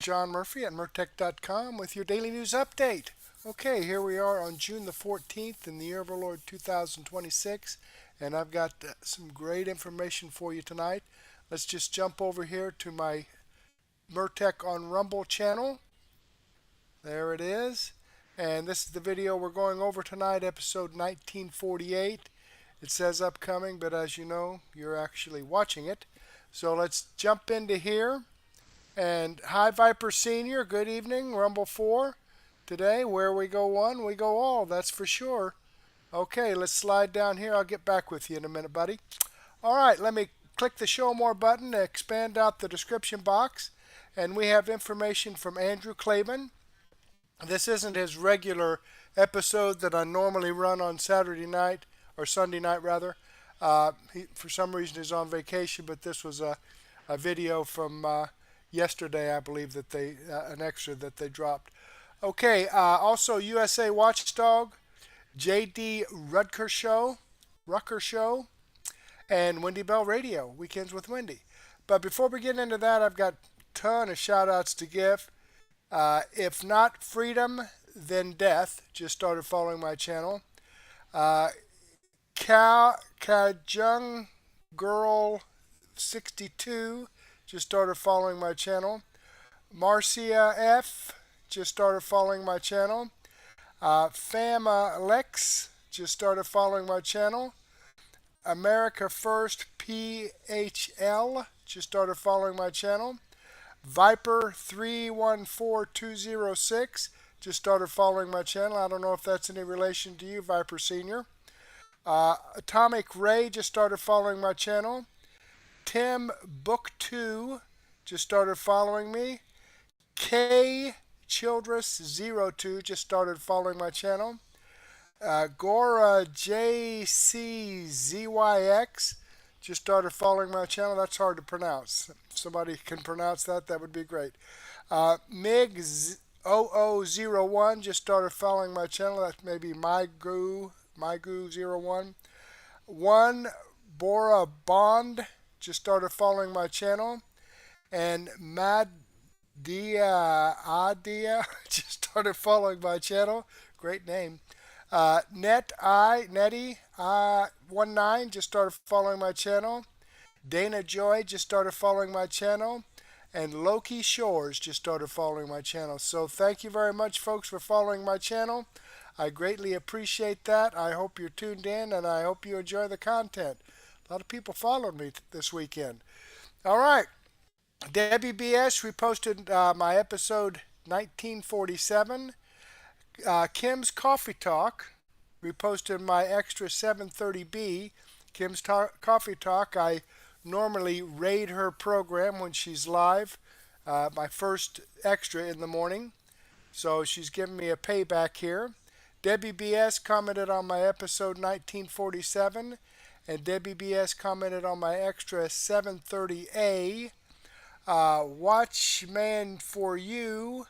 John Murphy at Murtech.com with your daily news update. Okay, here we are on June the 14th in the year of our Lord 2026, and I've got some great information for you tonight. Let's just jump over here to my Murtech on Rumble channel. There it is. And this is the video we're going over tonight, episode 1948. It says upcoming, but as you know, you're actually watching it. So let's jump into here. And hi, Viper Senior. Good evening, Rumble 4. Today, where we go one, we go all. That's for sure. Okay, let's slide down here. I'll get back with you in a minute, buddy. All right, let me click the Show More button to expand out the description box. And we have information from Andrew Klavan. This isn't his regular episode that I normally run on Saturday night, or Sunday night, rather. He, for some reason, is on vacation, but this was a video from yesterday, I believe, that they an extra that they dropped. Okay, also USA Watchdog, JD Rucker Show, and Wendy Bell Radio, Weekends with Wendy. But before we get into that, I've got a ton of shout outs to give. If not freedom, then death. Just started following my channel. Kajung Girl 62 just started following my channel. Marcia F just started following my channel. Fama Lex just started following my channel. America First PHL just started following my channel. Viper 314206 just started following my channel. I don't know if that's any relation to you, Viper Senior. Atomic Ray just started following my channel. Tim Book 2 just started following me. K Childress 02 just started following my channel. Gora JCZYX just started following my channel. That's hard to pronounce. If somebody can pronounce that, that would be great. MIG 0001 just started following my channel. That's maybe MyGoo01. One Bora Bond just started following my channel. And Adia just started following my channel. Great name. Netty 19 just started following my channel. Dana Joy just started following my channel. And Loki Shores just started following my channel. So thank you very much, folks, for following my channel. I greatly appreciate that. I hope you're tuned in, and I hope you enjoy the content. A lot of people followed me this weekend. All right. Debbie BS reposted my episode 1947. Kim's Coffee Talk reposted my extra 730B. Kim's Coffee Talk, I normally raid her program when she's live, my first extra in the morning. So she's giving me a payback here. Debbie BS commented on my episode 1947, and Debbie BS commented on my extra 730A. Watchman for You,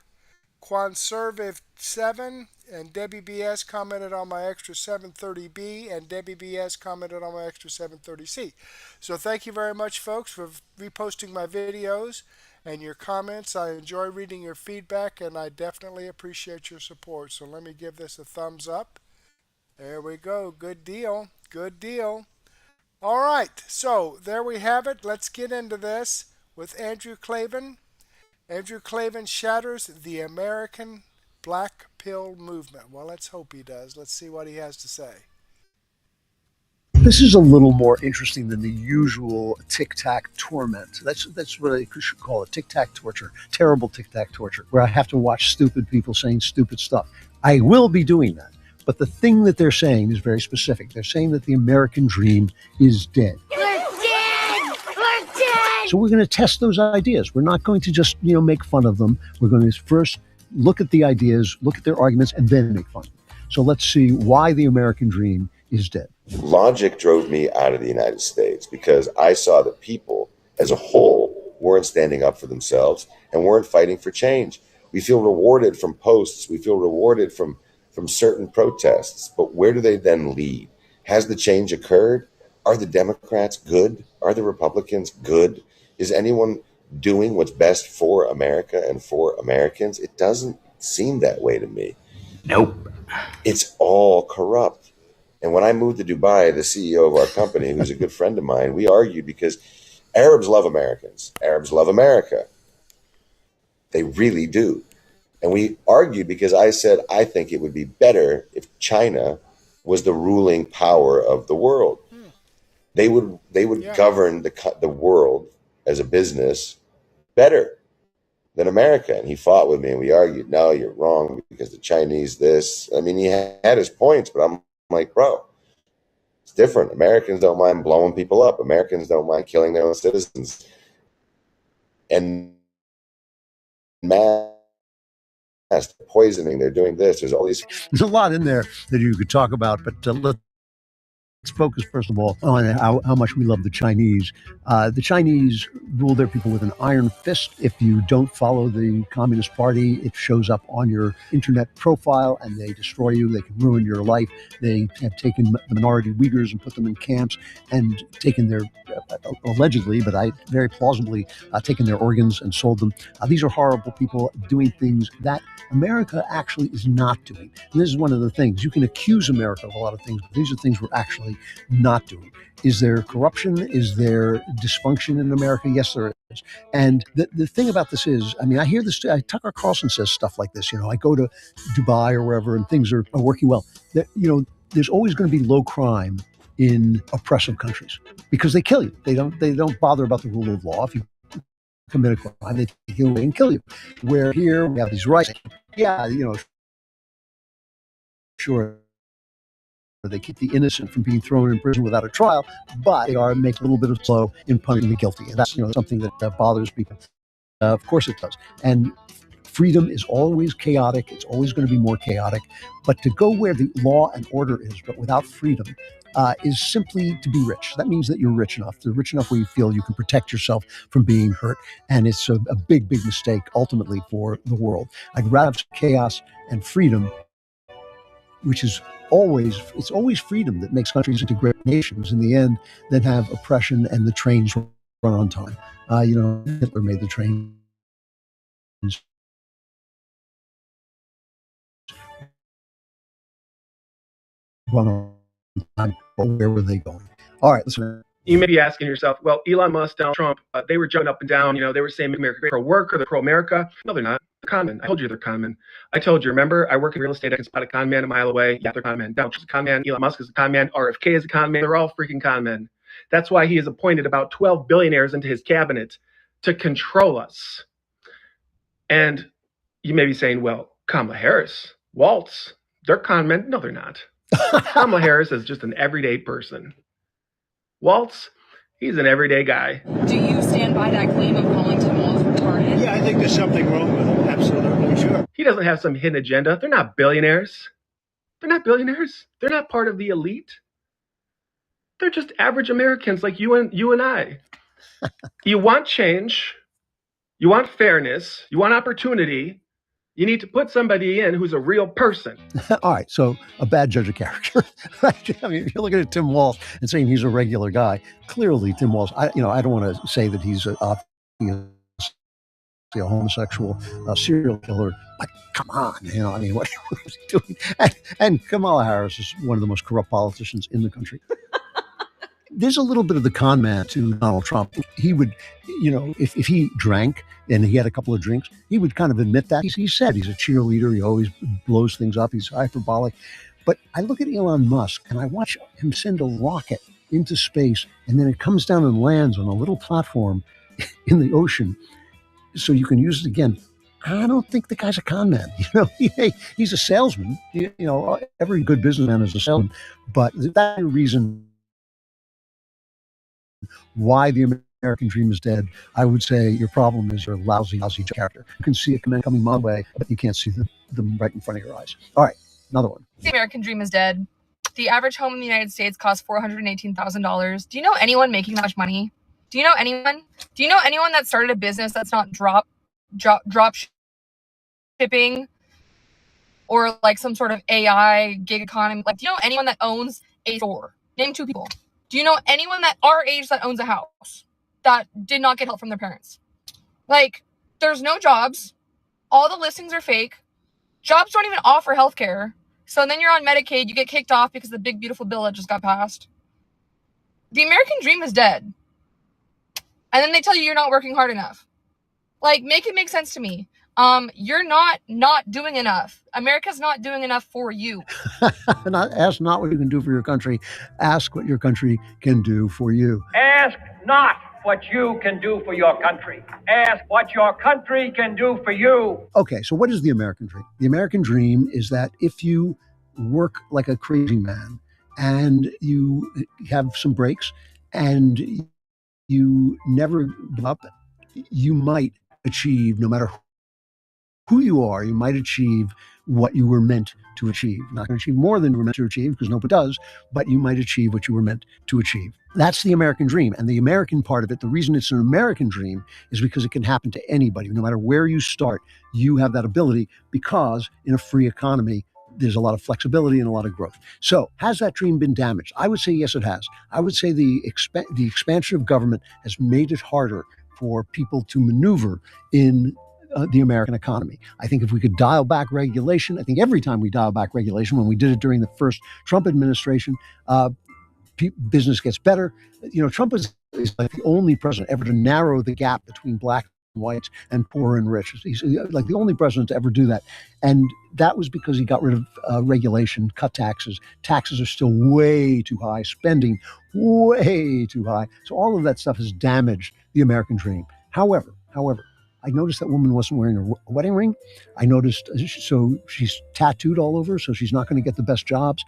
Conservative 7, and Debbie BS commented on my extra 730B, and Debbie BS commented on my extra 730C. So thank you very much, folks, for reposting my videos and your comments. I enjoy reading your feedback, and I definitely appreciate your support. So let me give this a thumbs up. There we go. Good deal. Good deal. All right. So there we have it. Let's get into this with Andrew Klavan. Andrew Klavan shatters the American Black Pill movement. Well, let's hope he does. Let's see what he has to say. This is a little more interesting than the usual tic-tac torment. That's what I should call it, tic-tac torture, terrible tic-tac torture, where I have to watch stupid people saying stupid stuff. I will be doing that. But the thing that they're saying is very specific. They're saying that the American dream is dead. So we're going to test those ideas. We're not going to just, make fun of them. We're going to first look at the ideas, look at their arguments, and then make fun. So let's see why the American dream is dead. Logic drove me out of the United States because I saw that people as a whole weren't standing up for themselves and weren't fighting for change. We feel rewarded from posts. We feel rewarded from certain protests. But where do they then lead? Has the change occurred? Are the Democrats good? Are the Republicans good? Is anyone doing what's best for America and for Americans? It doesn't seem that way to me. Nope. It's all corrupt. And when I moved to Dubai, the CEO of our company, who's a good friend of mine, we argued because Arabs love Americans. Arabs love America. They really do. And we argued because I said, I think it would be better if China was the ruling power of the world. They would govern the world as a business better than America. And he fought with me and we argued, no, you're wrong because the Chinese this. I mean, he had his points, but I'm like, bro, it's different. Americans don't mind blowing people up. Americans don't mind killing their own citizens. And mass poisoning, they're doing this. There's all these. There's a lot in there that you could talk about, but let's focus first of all on how much we love the Chinese. The Chinese rule their people with an iron fist. If you don't follow the Communist Party, it shows up on your internet profile and they destroy you. They can ruin your life. They have taken the minority Uyghurs and put them in camps and taken their, allegedly, but I very plausibly, taken their organs and sold them. These are horrible people doing things that America actually is not doing. And this is one of the things. You can accuse America of a lot of things, but these are things we're actually not doing. Is there corruption? Is there dysfunction in America? Yes, there is. And the thing about this is, I mean, I hear this, Tucker Carlson says stuff like this, I go to Dubai or wherever and things are working well. There's always going to be low crime in oppressive countries because they kill you. They don't bother about the rule of law. If you commit a crime, they take you away and kill you. Where here we have these rights. Yeah, sure, they keep the innocent from being thrown in prison without a trial, but they make a little bit of slow in punishing the guilty. And that's something that bothers people. Of course it does. And freedom is always chaotic. It's always going to be more chaotic. But to go where the law and order is, but without freedom, is simply to be rich. That means that you're rich enough. You're rich enough where you feel you can protect yourself from being hurt. And it's a big, big mistake ultimately for the world. I'd rather have chaos and freedom, which is it's always freedom that makes countries into great nations in the end, than have oppression and the trains run on time. Hitler made the trains run on time, but where were they going? All right, listen. You may be asking yourself, well, Elon Musk, Donald Trump, they were jumping up and down. They were saying make America great, pro-work, or they're pro-America. No, they're not. They're con men. I told you they're con men. I told you, remember, I work in real estate. I can spot a con man a mile away. Yeah, they're con men. Donald Trump's a con man. Elon Musk is a con man. RFK is a con man. They're all freaking con men. That's why he has appointed about 12 billionaires into his cabinet to control us. And you may be saying, well, Kamala Harris, Waltz, they're con men. No, they're not. Kamala Harris is just an everyday person. Waltz, he's an everyday guy. Do you stand by that claim of calling Tim Walz retarded? Yeah, I think there's something wrong with him. Absolutely, sure. He doesn't have some hidden agenda. They're not billionaires. They're not billionaires. They're not part of the elite. They're just average Americans like you and I. You want change. You want fairness. You want opportunity. You need to put somebody in who's a real person. All right, so a bad judge of character. I mean, if you're looking at Tim Walz and saying he's a regular guy, clearly Tim Walz, I don't want to say that he's a homosexual serial killer, but come on, what is he doing? And Kamala Harris is one of the most corrupt politicians in the country. There's a little bit of the con man to Donald Trump. He would, if he drank and he had a couple of drinks, he would kind of admit that. He said he's a cheerleader. He always blows things up. He's hyperbolic. But I look at Elon Musk and I watch him send a rocket into space, and then it comes down and lands on a little platform in the ocean so you can use it again. I don't think the guy's a con man. He's a salesman. Every good businessman is a salesman. But that's the reason why the American dream is dead. I would say your problem is your lousy character. You can see it coming my way, but you can't see them right in front of your eyes. All right, another one. The American dream is dead. The average home in the United States costs $418,000. Do you know anyone making that much money? Do you know anyone? Do you know anyone that started a business that's not drop shipping or like some sort of AI gig economy? Like, do you know anyone that owns a store? Name 2 people. Do you know anyone that our age that owns a house that did not get help from their parents? Like, there's no jobs. All the listings are fake. Jobs don't even offer healthcare. So then you're on Medicaid, you get kicked off because of the big, beautiful bill that just got passed. The American dream is dead. And then they tell you you're not working hard enough. Like, make it make sense to me. You're not doing enough. America's not doing enough for you. Ask not what you can do for your country. Ask what your country can do for you. Ask not what you can do for your country. Ask what your country can do for you. Okay, so what is the American dream? The American dream is that if you work like a crazy man and you have some breaks and you never give up, you might achieve, no matter who you are, you might achieve what you were meant to achieve. Not going to achieve more than you were meant to achieve, because nobody does, but you might achieve what you were meant to achieve. That's the American dream. And the American part of it, the reason it's an American dream is because it can happen to anybody. No matter where you start, you have that ability, because in a free economy, there's a lot of flexibility and a lot of growth. So has that dream been damaged? I would say yes, it has. I would say the expansion of government has made it harder for people to maneuver in the American economy. I think if we could dial back regulation, I think every time we dial back regulation, when we did it during the first Trump administration, business gets better. You know, Trump is like the only president ever to narrow the gap between black and whites and poor and rich. He's like the only president to ever do that. And that was because he got rid of regulation, cut taxes. Taxes are still way too high, spending way too high. So all of that stuff has damaged the American dream. However, I noticed that woman wasn't wearing a wedding ring. I noticed, so she's tattooed all over, so she's not going to get the best jobs.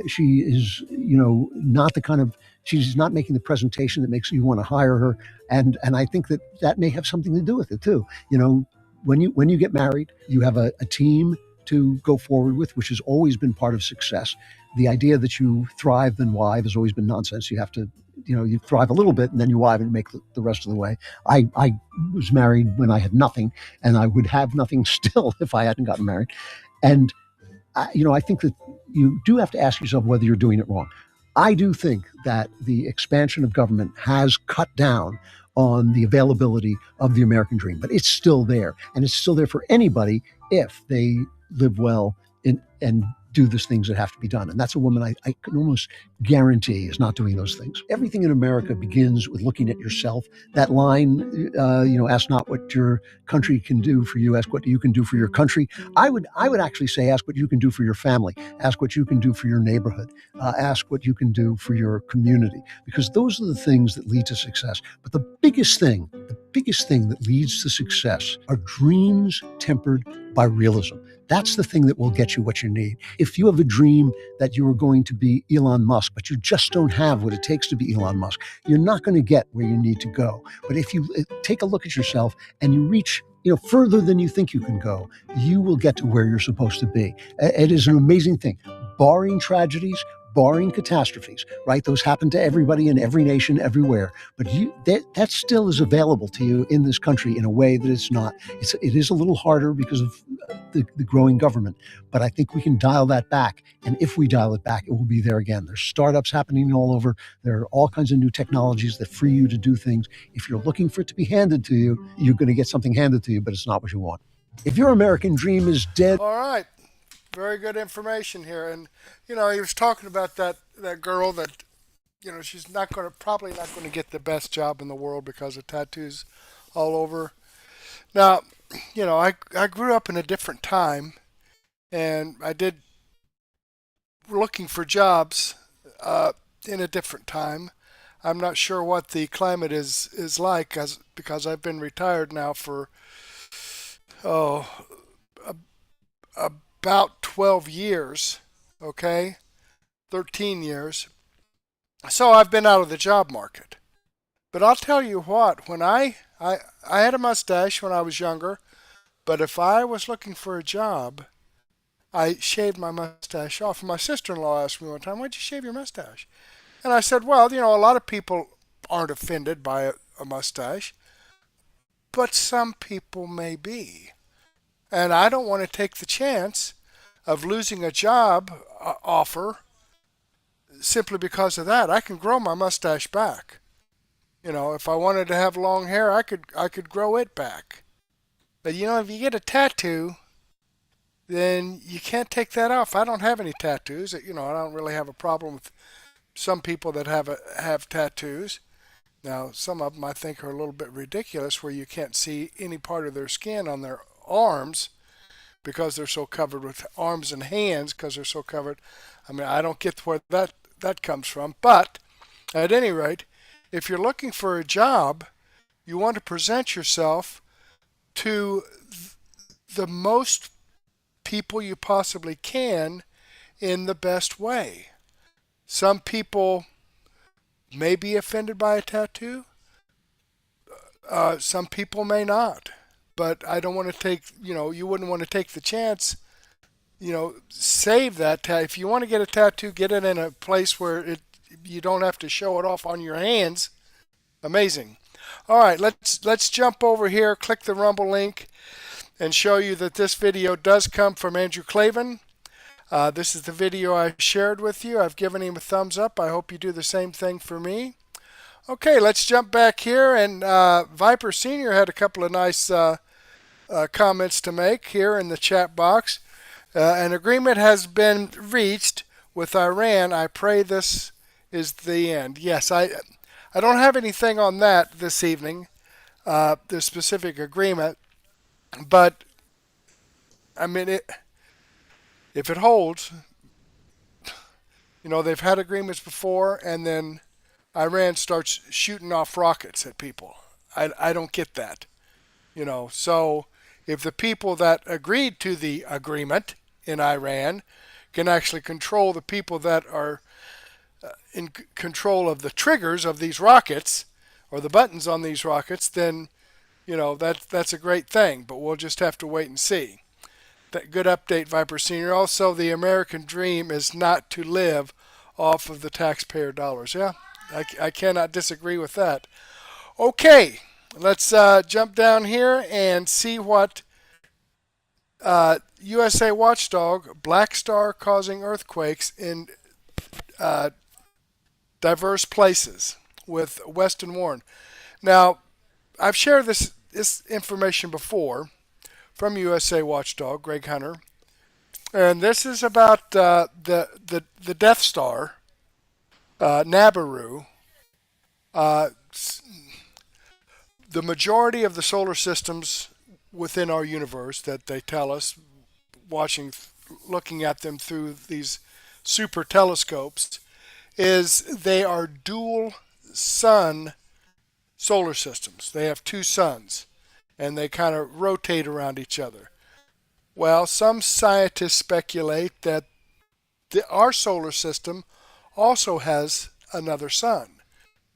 She is, not the kind of, she's not making the presentation that makes you want to hire her. And I think that may have something to do with it too. When you get married, you have a team to go forward with, which has always been part of success. The idea that you thrive then wive has always been nonsense. You have to, you thrive a little bit and then you wive and make the rest of the way. I was married when I had nothing, and I would have nothing still if I hadn't gotten married. And, I think that you do have to ask yourself whether you're doing it wrong. I do think that the expansion of government has cut down on the availability of the American dream, but it's still there. And it's still there for anybody if they live well and do those things that have to be done. And that's a woman I can almost guarantee is not doing those things. Everything in America begins with looking at yourself. That line, ask not what your country can do for you, ask what you can do for your country. I would actually say ask what you can do for your family, ask what you can do for your neighborhood, ask what you can do for your community, because those are the things that lead to success. But the biggest thing that leads to success are dreams tempered by realism. That's the thing that will get you what you need. If you have a dream that you are going to be Elon Musk, but you just don't have what it takes to be Elon Musk, you're not going to get where you need to go. But if you take a look at yourself and you reach further than you think you can go, you will get to where you're supposed to be. It is an amazing thing. Barring tragedies, barring catastrophes, right? Those happen to everybody in every nation, everywhere. But that still is available to you in this country in a way that it's not. It is a little harder because of the growing government. But I think we can dial that back. And if we dial it back, it will be there again. There's startups happening all over. There are all kinds of new technologies that free you to do things. If you're looking for it to be handed to you, you're going to get something handed to you, but it's not what you want. If your American dream is dead. All right. Very good information here. And, he was talking about that girl that, she's probably not going to get the best job in the world because of tattoos all over. Now, I grew up in a different time, and I did looking for jobs in a different time. I'm not sure what the climate is like because I've been retired now for, about 12 years, okay? 13 years. So I've been out of the job market. But I'll tell you what, when I had a mustache when I was younger, but if I was looking for a job, I shaved my mustache off. And my sister-in-law asked me one time, "Why'd you shave your mustache?" And I said, well, a lot of people aren't offended by a mustache, but some people may be. And I don't want to take the chance of losing a job offer simply because of that. I can grow my mustache back. If I wanted to have long hair, I could grow it back. But if you get a tattoo, then you can't take that off. I don't have any tattoos. I don't really have a problem with some people that have tattoos. Now, some of them I think are a little bit ridiculous, where you can't see any part of their skin on their arms because they're so covered with arms and hands because they're so covered. I mean, I don't get where that comes from. But at any rate, if you're looking for a job, you want to present yourself to the most people you possibly can in the best way. Some people may be offended by a tattoo. Some people may not. But I don't want to take, you wouldn't want to take the chance, save that. If you want to get a tattoo, get it in a place where you don't have to show it off on your hands. Amazing. All right, let's jump over here, click the Rumble link, and show you that this video does come from Andrew Klavan. This is the video I shared with you. I've given him a thumbs up. I hope you do the same thing for me. Okay, let's jump back here. And Viper Senior had a couple of nice comments to make here in the chat box. An agreement has been reached with Iran. I pray this is the end. Yes, I don't have anything on that this evening, the specific agreement. But, I mean, if it holds, they've had agreements before, and then Iran starts shooting off rockets at people. I don't get that. So if the people that agreed to the agreement in Iran can actually control the people that are in control of the triggers of these rockets or the buttons on these rockets, then that's a great thing, but we'll just have to wait and see. Good update, Viper Senior. Also, the American dream is not to live off of the taxpayer dollars. Yeah, I cannot disagree with that. Okay, let's jump down here and see what USA Watchdog, Black Star causing earthquakes in diverse places with Weston Warren. Now, I've shared this information before from USA Watchdog, Greg Hunter, and this is about the Death Star, Nabaru. The majority of the solar systems within our universe that they tell us, looking at them through these super telescopes, is they are dual sun solar systems. They have two suns, and they kind of rotate around each other. Well, some scientists speculate that our solar system also has another sun,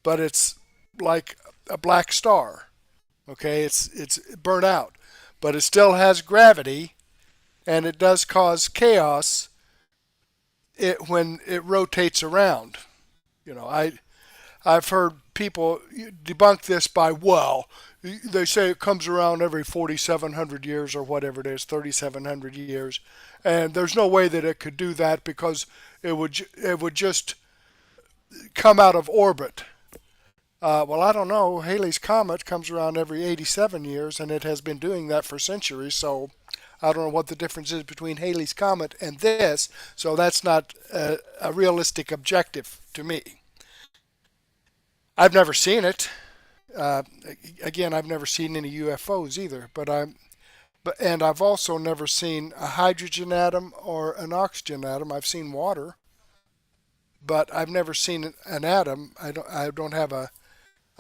but it's like a black star. Okay, it's burnt out, but it still has gravity, and it does cause chaos when it rotates around. I've heard people debunk this by, well, they say it comes around every 4,700 years or whatever it is, 3,700 years, and there's no way that it could do that because it would just come out of orbit. Well, I don't know. Halley's Comet comes around every 87 years, and it has been doing that for centuries, so I don't know what the difference is between Halley's Comet and this, so that's not a realistic objective to me. I've never seen it. Again, I've never seen any UFOs either, and I've also never seen a hydrogen atom or an oxygen atom. I've seen water, but I've never seen an atom. I don't have a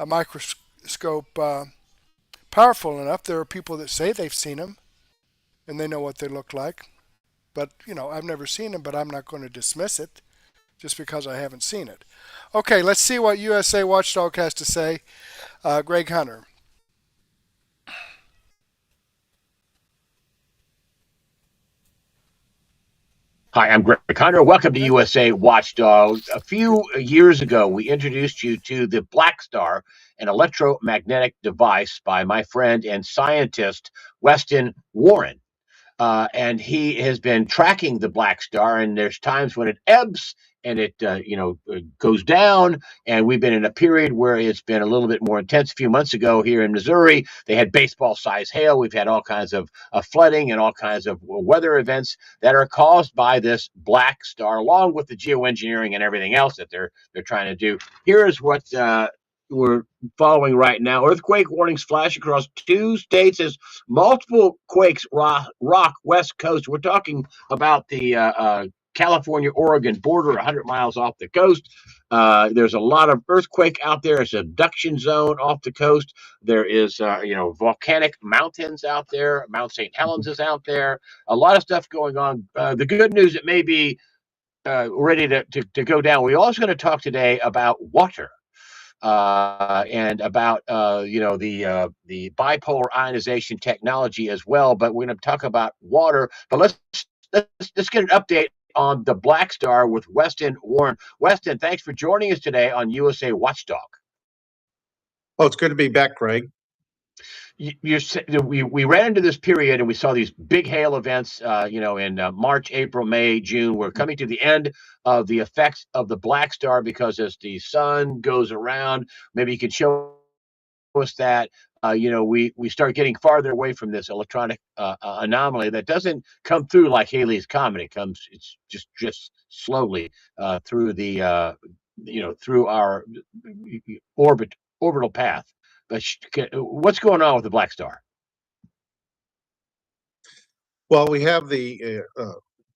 microscope powerful enough. There are people that say they've seen them, and they know what they look like. But, I've never seen them, but I'm not going to dismiss it just because I haven't seen it. Okay, let's see what USA Watchdog has to say. Greg Hunter. Hi, I'm Greg Hunter. Welcome to USA Watchdog. A few years ago, we introduced you to the Black Star, an electromagnetic device by my friend and scientist, Weston Warren. and he has been tracking the black star. And there's times when it ebbs and it goes down, and we've been in a period where it's been a little bit more intense. A few months ago here in Missouri, they had baseball-size hail. We've had all kinds of flooding and all kinds of weather events that are caused by this black star, along with the geoengineering and everything else that they're trying to do. Here's what we're following right now. Earthquake warnings flash across 2 states as multiple quakes rock West Coast. We're talking about the California-Oregon border, 100 miles off the coast. There's a lot of earthquake out there. There's a subduction zone off the coast. There is, volcanic mountains out there. Mount St. Helens is out there. A lot of stuff going on. The good news, it may be ready to go down. We're also going to talk today about water. And about the bipolar ionization technology as well. But we're going to talk about water. But let's get an update on the black star with Weston Warren. Weston, thanks for joining us today on USA Watchdog. Oh, it's good to be back, Greg. We ran into this period and we saw these big hail events, in March, April, May, June. We're coming to the end of the effects of the black star, because as the sun goes around, maybe you can show us that, we start getting farther away from this electronic anomaly that doesn't come through like Halley's Comet. It's just slowly through the, through our orbital path. But what's going on with the black star? Well, we have the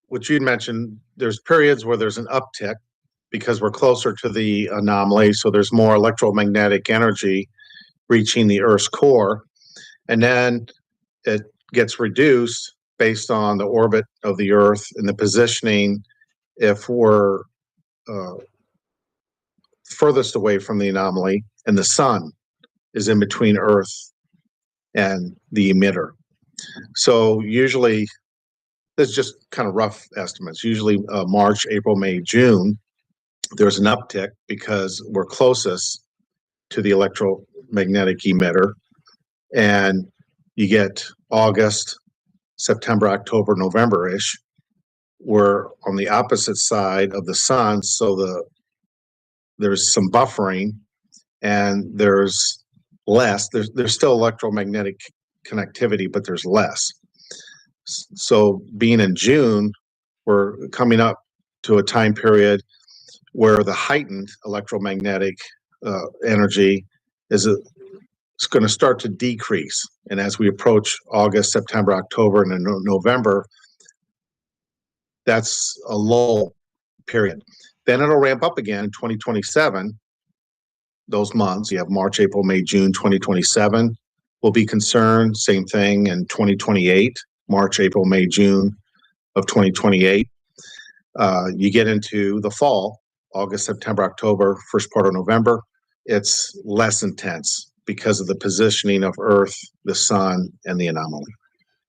what you'd mentioned. There's periods where there's an uptick because we're closer to the anomaly, so there's more electromagnetic energy reaching the Earth's core, and then it gets reduced based on the orbit of the Earth and the positioning. If we're furthest away from the anomaly and the sun is in between Earth and the emitter. So usually, that's just kind of rough estimates. Usually March, April, May, June, there's an uptick because we're closest to the electromagnetic emitter. And you get August, September, October, November-ish. We're on the opposite side of the sun, so there's some buffering, and there's less. There's still electromagnetic connectivity, but there's less. So being in June, we're coming up to a time period where the heightened electromagnetic energy is going to start to decrease. And as we approach August, September, October, and then November, that's a lull period. Then it'll ramp up again in 2027. Those months, you have March, April, May, June, 2027 will be concerned. Same thing in 2028, March, April, May, June of 2028. You get into the fall, August, September, October, first part of November. It's less intense because of the positioning of Earth, the sun, and the anomaly.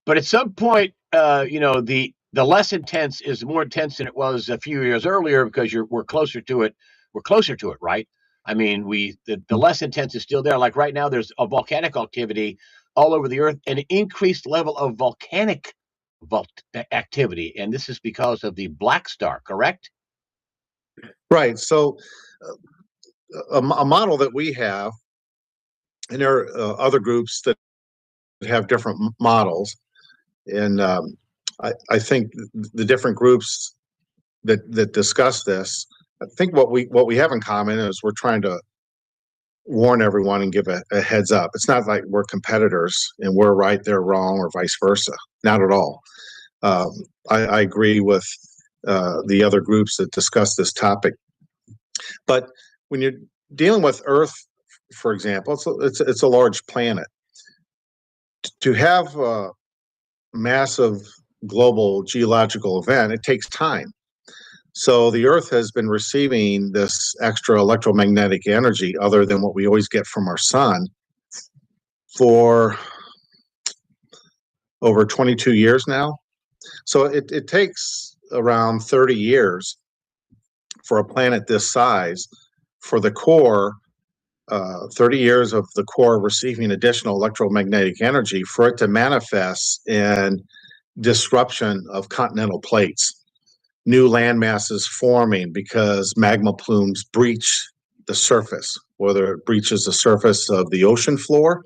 But at some point, the less intense is more intense than it was a few years earlier, because we're closer to it. We're closer to it, right? I mean, the less intense is still there. Like right now, there's a volcanic activity all over the Earth, an increased level of volcanic activity, and this is because of the black star, correct? Right. So a model that we have, and there are other groups that have different models, and I think the different groups that discuss this, I think what we have in common is we're trying to warn everyone and give a heads up. It's not like we're competitors and we're right, they're wrong, or vice versa. Not at all. I agree with the other groups that discuss this topic. But when you're dealing with Earth, for example, it's a large planet. To have a massive global geological event, it takes time. So the Earth has been receiving this extra electromagnetic energy, other than what we always get from our sun, for over 22 years now. So it takes around 30 years for a planet this size, for the core, 30 years of the core receiving additional electromagnetic energy, for it to manifest in disruption of continental plates, new land masses forming because magma plumes breach the surface, whether it breaches the surface of the ocean floor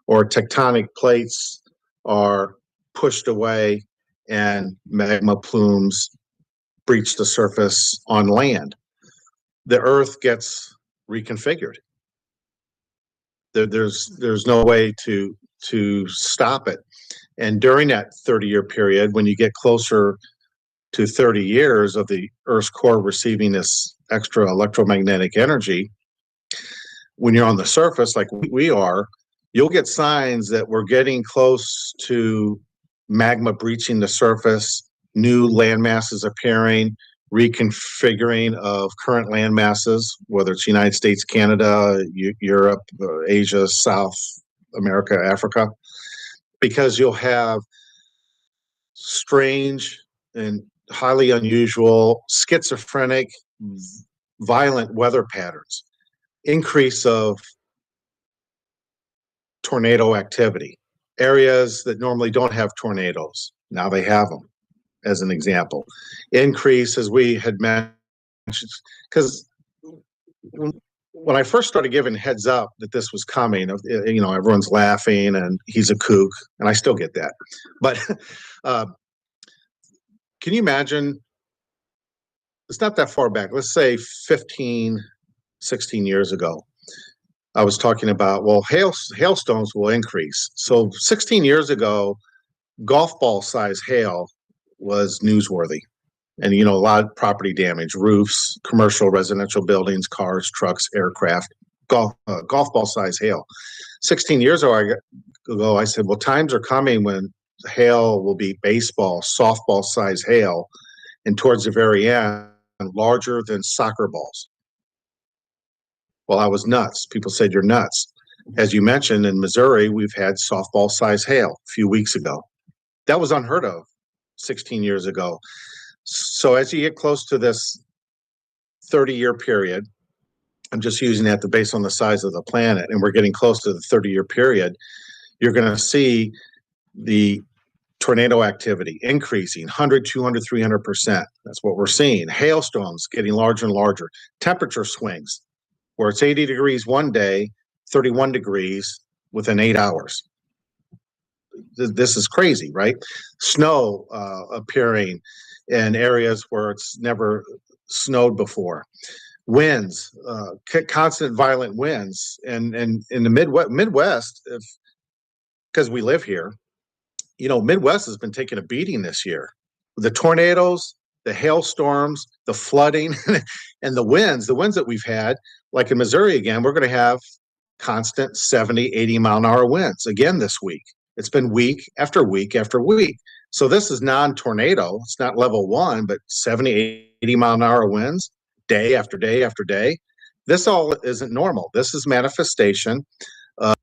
or tectonic plates are pushed away and magma plumes breach the surface on land. The earth gets reconfigured. There's no way to stop it. And during that 30-year period, when you get closer to 30 years of the Earth's core receiving this extra electromagnetic energy, when you're on the surface like we are, you'll get signs that we're getting close to magma breaching the surface, new land masses appearing, reconfiguring of current land masses, whether it's United States, Canada, Europe, Asia, South America, Africa, because you'll have strange and highly unusual, schizophrenic, violent weather patterns, increase of tornado activity, areas that normally don't have tornadoes, now they have them, as an example. Increase, as we had mentioned, because when I first started giving heads up that this was coming, you know, everyone's laughing and he's a kook, and I still get that. But can you imagine, it's not that far back, let's say 15, 16 years ago, I was talking about, well, hailstones will increase. So 16 years ago, golf ball size hail was newsworthy. And, you know, a lot of property damage, roofs, commercial, residential buildings, cars, trucks, aircraft, golf ball size hail. 16 years ago, I said, well, times are coming when hail will be baseball, softball size hail, and towards the very end, larger than soccer balls. Well, I was nuts. People said, you're nuts. As you mentioned, in Missouri, we've had softball size hail a few weeks ago. That was unheard of 16 years ago. So as you get close to this 30-year period, I'm just using that based on the size of the planet, and we're getting close to the 30-year period, you're going to see the tornado activity increasing 100, 200, 300%. That's what we're seeing. Hailstones getting larger and larger. Temperature swings, where it's 80 degrees one day, 31 degrees within 8 hours. This is crazy, right? Snow appearing in areas where it's never snowed before. Winds, constant violent winds. And in the Midwest, because we live here, you know, Midwest has been taking a beating this year. The tornadoes, the hailstorms, the flooding, and the winds that we've had, like in Missouri again, we're going to have constant 70, 80 mile an hour winds again this week. It's been week after week after week. So this is non-tornado. It's not level 1, but 70, 80 mile an hour winds day after day after day. This all isn't normal. This is manifestation of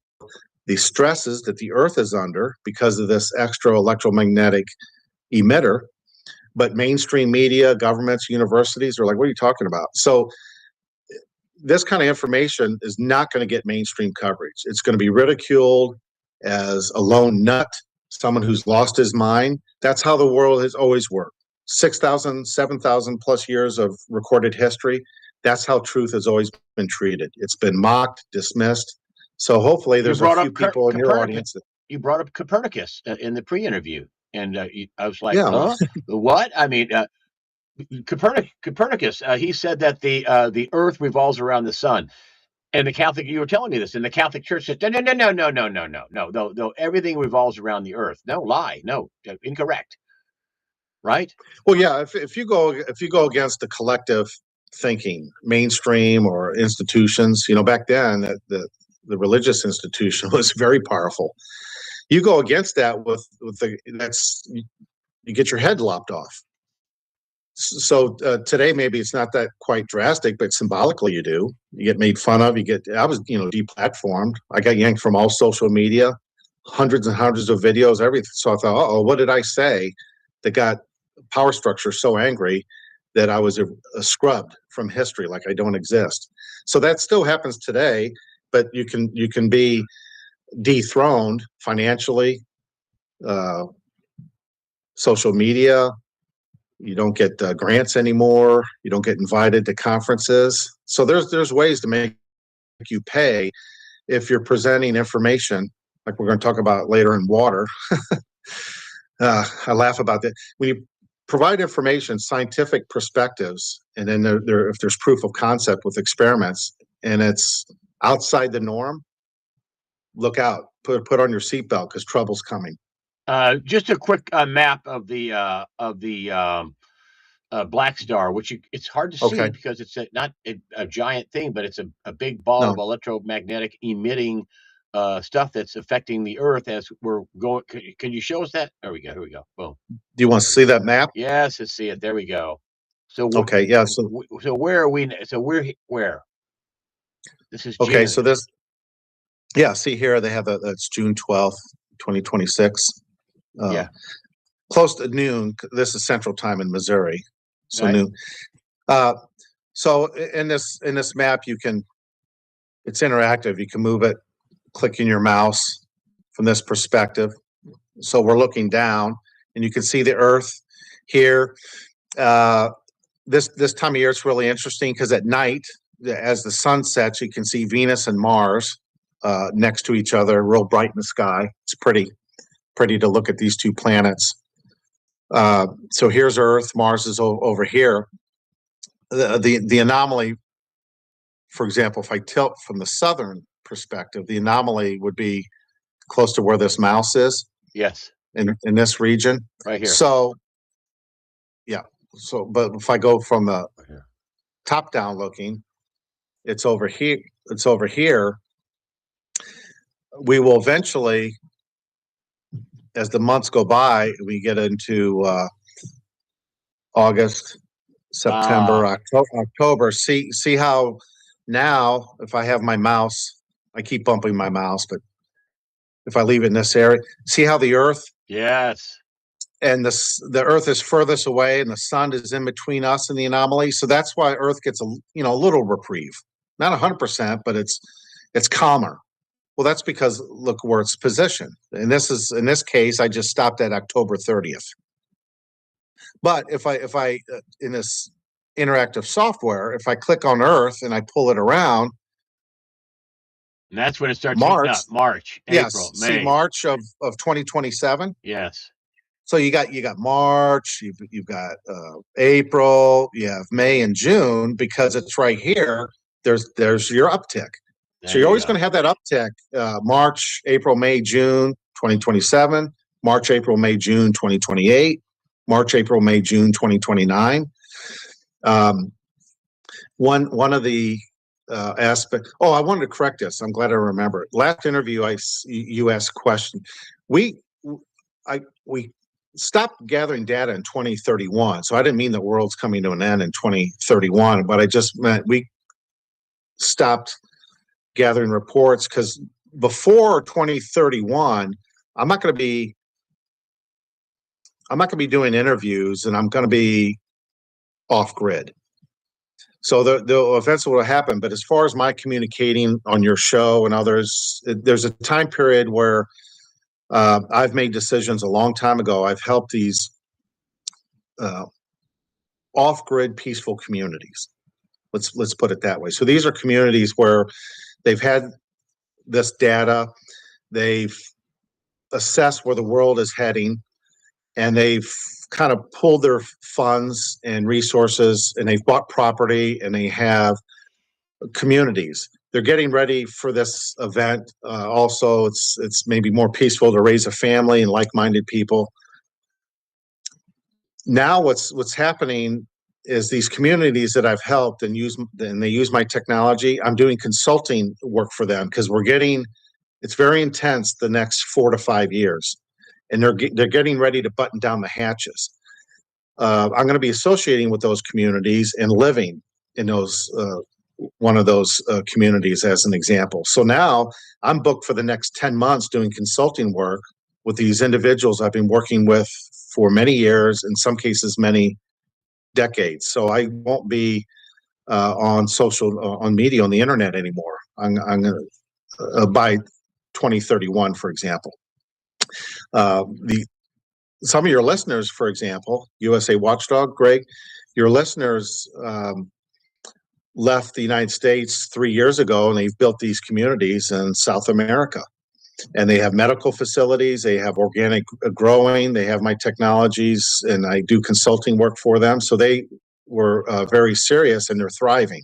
the stresses that the Earth is under because of this extra electromagnetic emitter. But mainstream media, governments, universities are like, what are you talking about? So this kind of information is not going to get mainstream coverage. It's going to be ridiculed as a lone nut, someone who's lost his mind. That's how the world has always worked. 6,000, 7,000 plus years of recorded history. That's how truth has always been treated. It's been mocked, dismissed. So hopefully there's a few people in your audience. You brought up Copernicus in the pre-interview. And I was like, huh? What? I mean, Copernicus, he said that the Earth revolves around the sun. And the Catholic, you were telling me this, and the Catholic Church said, no, everything revolves around the Earth. No, lie, no, incorrect. Right? Well, yeah, if you go against the collective thinking, mainstream or institutions, you know, back then the religious institution was very powerful. You go against that you get your head lopped off. So today, maybe it's not that quite drastic, but symbolically you do. You get made fun of. I was, deplatformed. I got yanked from all social media, hundreds and hundreds of videos, everything. So I thought, oh, what did I say that got power structure so angry that I was scrubbed from history, like I don't exist? So that still happens today, but you can be dethroned financially, social media. You don't get grants anymore. You don't get invited to conferences. So there's ways to make you pay if you're presenting information, like we're going to talk about later in water. I laugh about that. When you provide information, scientific perspectives, and then if there's proof of concept with experiments, and it's outside the norm, look out. Put on your seatbelt because trouble's coming. Just a quick map of the black star, which it's hard to see because it's not a giant thing, but it's a big ball of electromagnetic emitting stuff that's affecting the Earth as we're going. Can you show us that? There we go. Here we go. Boom. Do you want to see that map? Yes, let's see it. There we go. So yeah. So where are we? So we're where? This is okay. June. So this, yeah. See here, they have that's June 12th, 2026. Yeah. Close to noon. This is Central Time in Missouri, so right. noon. So in this map, it's interactive. You can move it, clicking your mouse from this perspective. So we're looking down, and you can see the Earth here. This time of year, it's really interesting because at night, as the sun sets, you can see Venus and Mars next to each other, real bright in the sky. It's pretty to look at these two planets. So here's Earth, Mars is over here. The anomaly, for example, if I tilt from the southern perspective, the anomaly would be close to where this mouse is. Yes. In this region. Right here. So, yeah. So, but if I go from the top down looking, it's over here. It's over here. We will eventually, as the months go by, we get into August, September, October. See how now, if I have my mouse, I keep bumping my mouse, but if I leave it in this area, see how the Earth? Yes. And the Earth is furthest away, and the sun is in between us and the anomaly. So that's why Earth gets a little reprieve, not 100%, but it's calmer. Well, that's because look where it's positioned. And in this case, I just stopped at October 30th. But if I in this interactive software, if I click on Earth and I pull it around, and that's when it starts March, heating up. March, April, May. See March of 2027. Yes. So you got March, you've got April, you have May and June because it's right here. There's your uptick. So you're always going to have that uptick. March, April, May, June, 2027. March, April, May, June, 2028. March, April, May, June, 2029. One of the aspect. Oh, I wanted to correct this. I'm glad I remember. Last interview, you asked a question. We stopped gathering data in 2031. So I didn't mean the world's coming to an end in 2031, but I just meant we stopped gathering reports because before 2031, I'm not going to be doing interviews, and I'm going to be off grid. So the events will happen, but as far as my communicating on your show and others, there's a time period where I've made decisions a long time ago. I've helped these off-grid peaceful communities. Let's put it that way. So these are communities where they've had this data, they've assessed where the world is heading, and they've kind of pulled their funds and resources, and they've bought property, and they have communities. They're getting ready for this event. Also, it's maybe more peaceful to raise a family and like-minded people. Now, what's happening is these communities that I've helped and they use my technology. I'm doing consulting work for them because it's very intense the next 4 to 5 years. And they're getting ready to button down the hatches. I'm going to be associating with those communities and living in those one of those communities as an example. So now I'm booked for the next 10 months doing consulting work with these individuals I've been working with for many years, in some cases many decades. So I won't be on media on the internet anymore. I'm going to by 2031, for example. some of your listeners, for example, USA Watchdog, Greg, your listeners left the United States 3 years ago, and they've built these communities in South America. And they have medical facilities, they have organic growing, they have my technologies, and I do consulting work for them. So they were very serious, and they're thriving.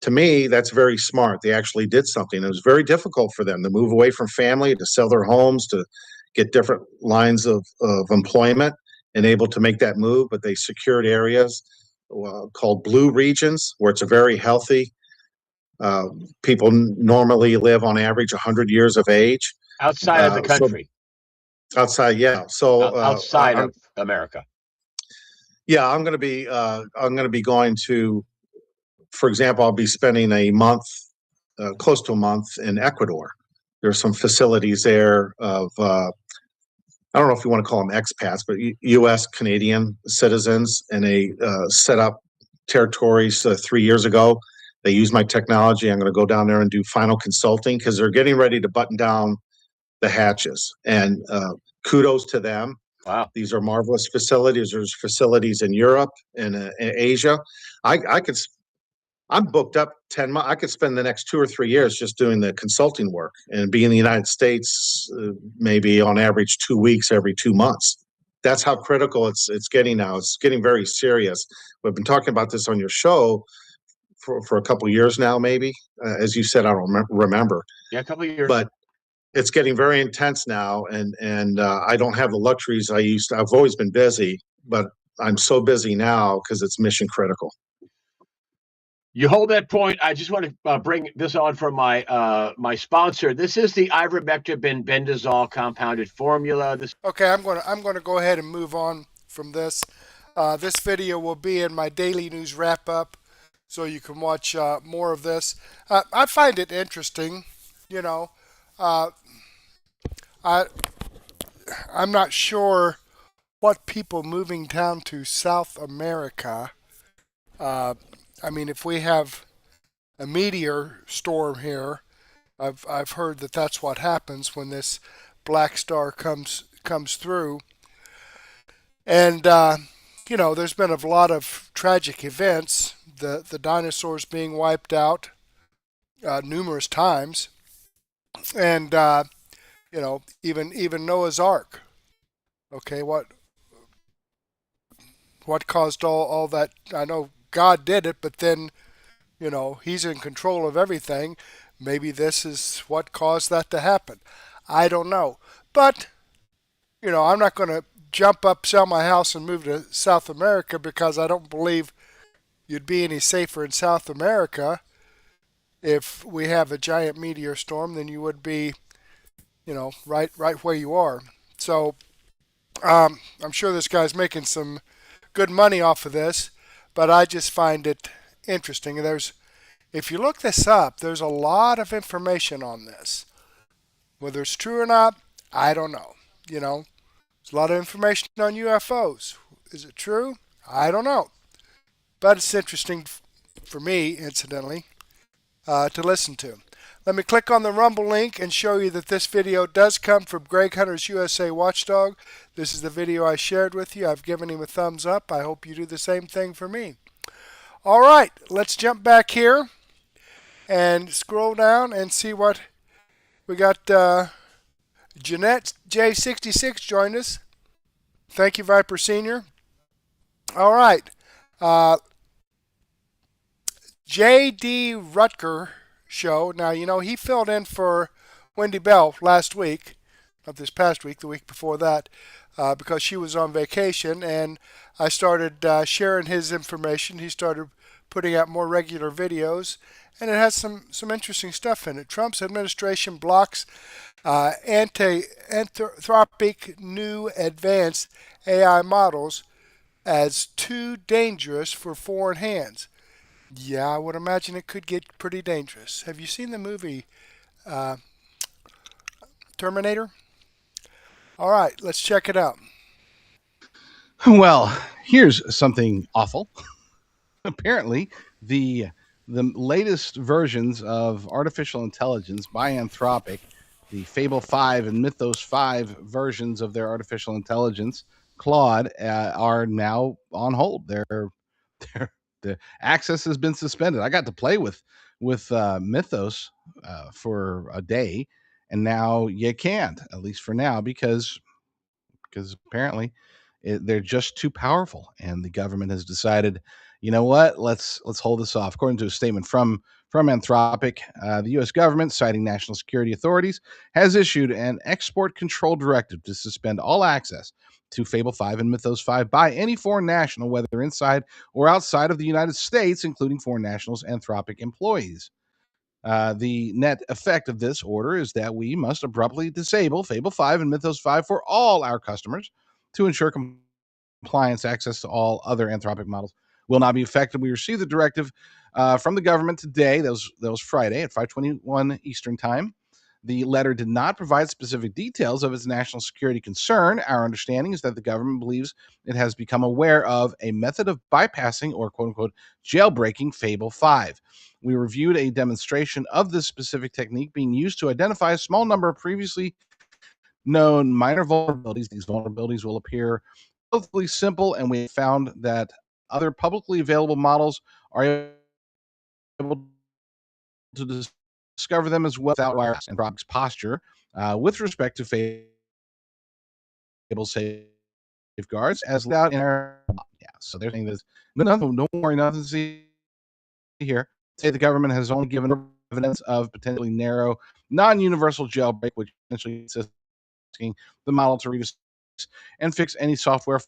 To me, that's very smart. They actually did something. It was very difficult for them to move away from family, to sell their homes, to get different lines of employment, and able to make that move. But they secured areas called blue regions, where it's a very healthy. People normally live on average 100 years of age. Outside of the country. Outside, yeah. So outside of America. Yeah, I'm going to be going to, for example, I'll be spending a month, close to a month in Ecuador. There's some facilities there of, I don't know if you want to call them expats, but U.S. Canadian citizens, and they set up territories 3 years ago. They use my technology. I'm going to go down there and do final consulting because they're getting ready to button down the hatches. And kudos to them. Wow. These are marvelous facilities. There's facilities in Europe and in Asia. I'm booked up 10 months. I could spend the next 2 or 3 years just doing the consulting work and be in the United States maybe on average 2 weeks every 2 months. That's how critical it's getting now. It's getting very serious. We've been talking about this on your show for a couple of years now, maybe. As you said, I don't remember. Yeah, a couple of years. But it's getting very intense now, and I don't have the luxuries I used to. I've always been busy, but I'm so busy now because it's mission critical. You hold that point. I just want to bring this on from my sponsor. This is the ivermectin bendazole compounded formula. Okay, I'm going to go ahead and move on from this. This video will be in my daily news wrap up, so you can watch more of this. I find it interesting, you know. I'm not sure what people moving down to South America. I mean, if we have a meteor storm here, I've heard that that's what happens when this black star comes through. And you know, there's been a lot of tragic events. The dinosaurs being wiped out numerous times, and you know, even Noah's Ark. Okay, what caused all that? I know God did it, but then, you know, He's in control of everything. Maybe this is what caused that to happen. I don't know, but you know, I'm not going to jump up, sell my house, and move to South America because I don't believe you'd be any safer in South America if we have a giant meteor storm than you would be, you know, right where you are. So I'm sure this guy's making some good money off of this, but I just find it interesting. If you look this up, there's a lot of information on this. Whether it's true or not, I don't know. You know, there's a lot of information on UFOs. Is it true? I don't know. But it's interesting for me, incidentally, to listen to. Let me click on the Rumble link and show you that this video does come from Greg Hunter's USA Watchdog. This is the video I shared with you. I've given him a thumbs up. I hope you do the same thing for me. All right, let's jump back here and scroll down and see what we got. Jeanette J66 joined us. Thank you, Viper Senior. All right. J.D. Rucker show. Now, you know, he filled in for Wendy Bell last week, not this past week, the week before that, because she was on vacation, and I started sharing his information. He started putting out more regular videos, and it has some interesting stuff in it. Trump's administration blocks Anthropic new advanced AI models as too dangerous for foreign hands. Yeah, I would imagine it could get pretty dangerous. Have you seen the movie Terminator? All right, let's check it out. Well, here's something awful. Apparently, the latest versions of artificial intelligence by Anthropic the Fable 5 and Mythos 5 versions of their artificial intelligence, Claude, are now on hold. The access has been suspended. I got to play with Mythos for a day, and now you can't, at least for now, because apparently they're just too powerful, and the government has decided, you know what, let's hold this off. According to a statement from Anthropic, the U.S. government, citing national security authorities, has issued an export control directive to suspend all access to Fable 5 and Mythos 5 by any foreign national, whether inside or outside of the United States, including foreign nationals, Anthropic employees. The net effect of this order is that we must abruptly disable Fable 5 and Mythos 5 for all our customers to ensure compliance. Access to all other Anthropic models will not be affected. We received the directive from the government today. That was Friday at 5:21 Eastern time. The letter did not provide specific details of its national security concern. Our understanding is that the government believes it has become aware of a method of bypassing or quote-unquote jailbreaking Fable 5. We reviewed a demonstration of this specific technique being used to identify a small number of previously known minor vulnerabilities. These vulnerabilities will appear relatively simple, and we found that other publicly available models are able to discover them as well without wireless. And Rob's posture with respect to Fable safeguards as laid out in our so they're saying this. No, don't worry, nothing to see here. Say the government has only given evidence of potentially narrow, non-universal jailbreak, which essentially is asking the model to reduce and fix any software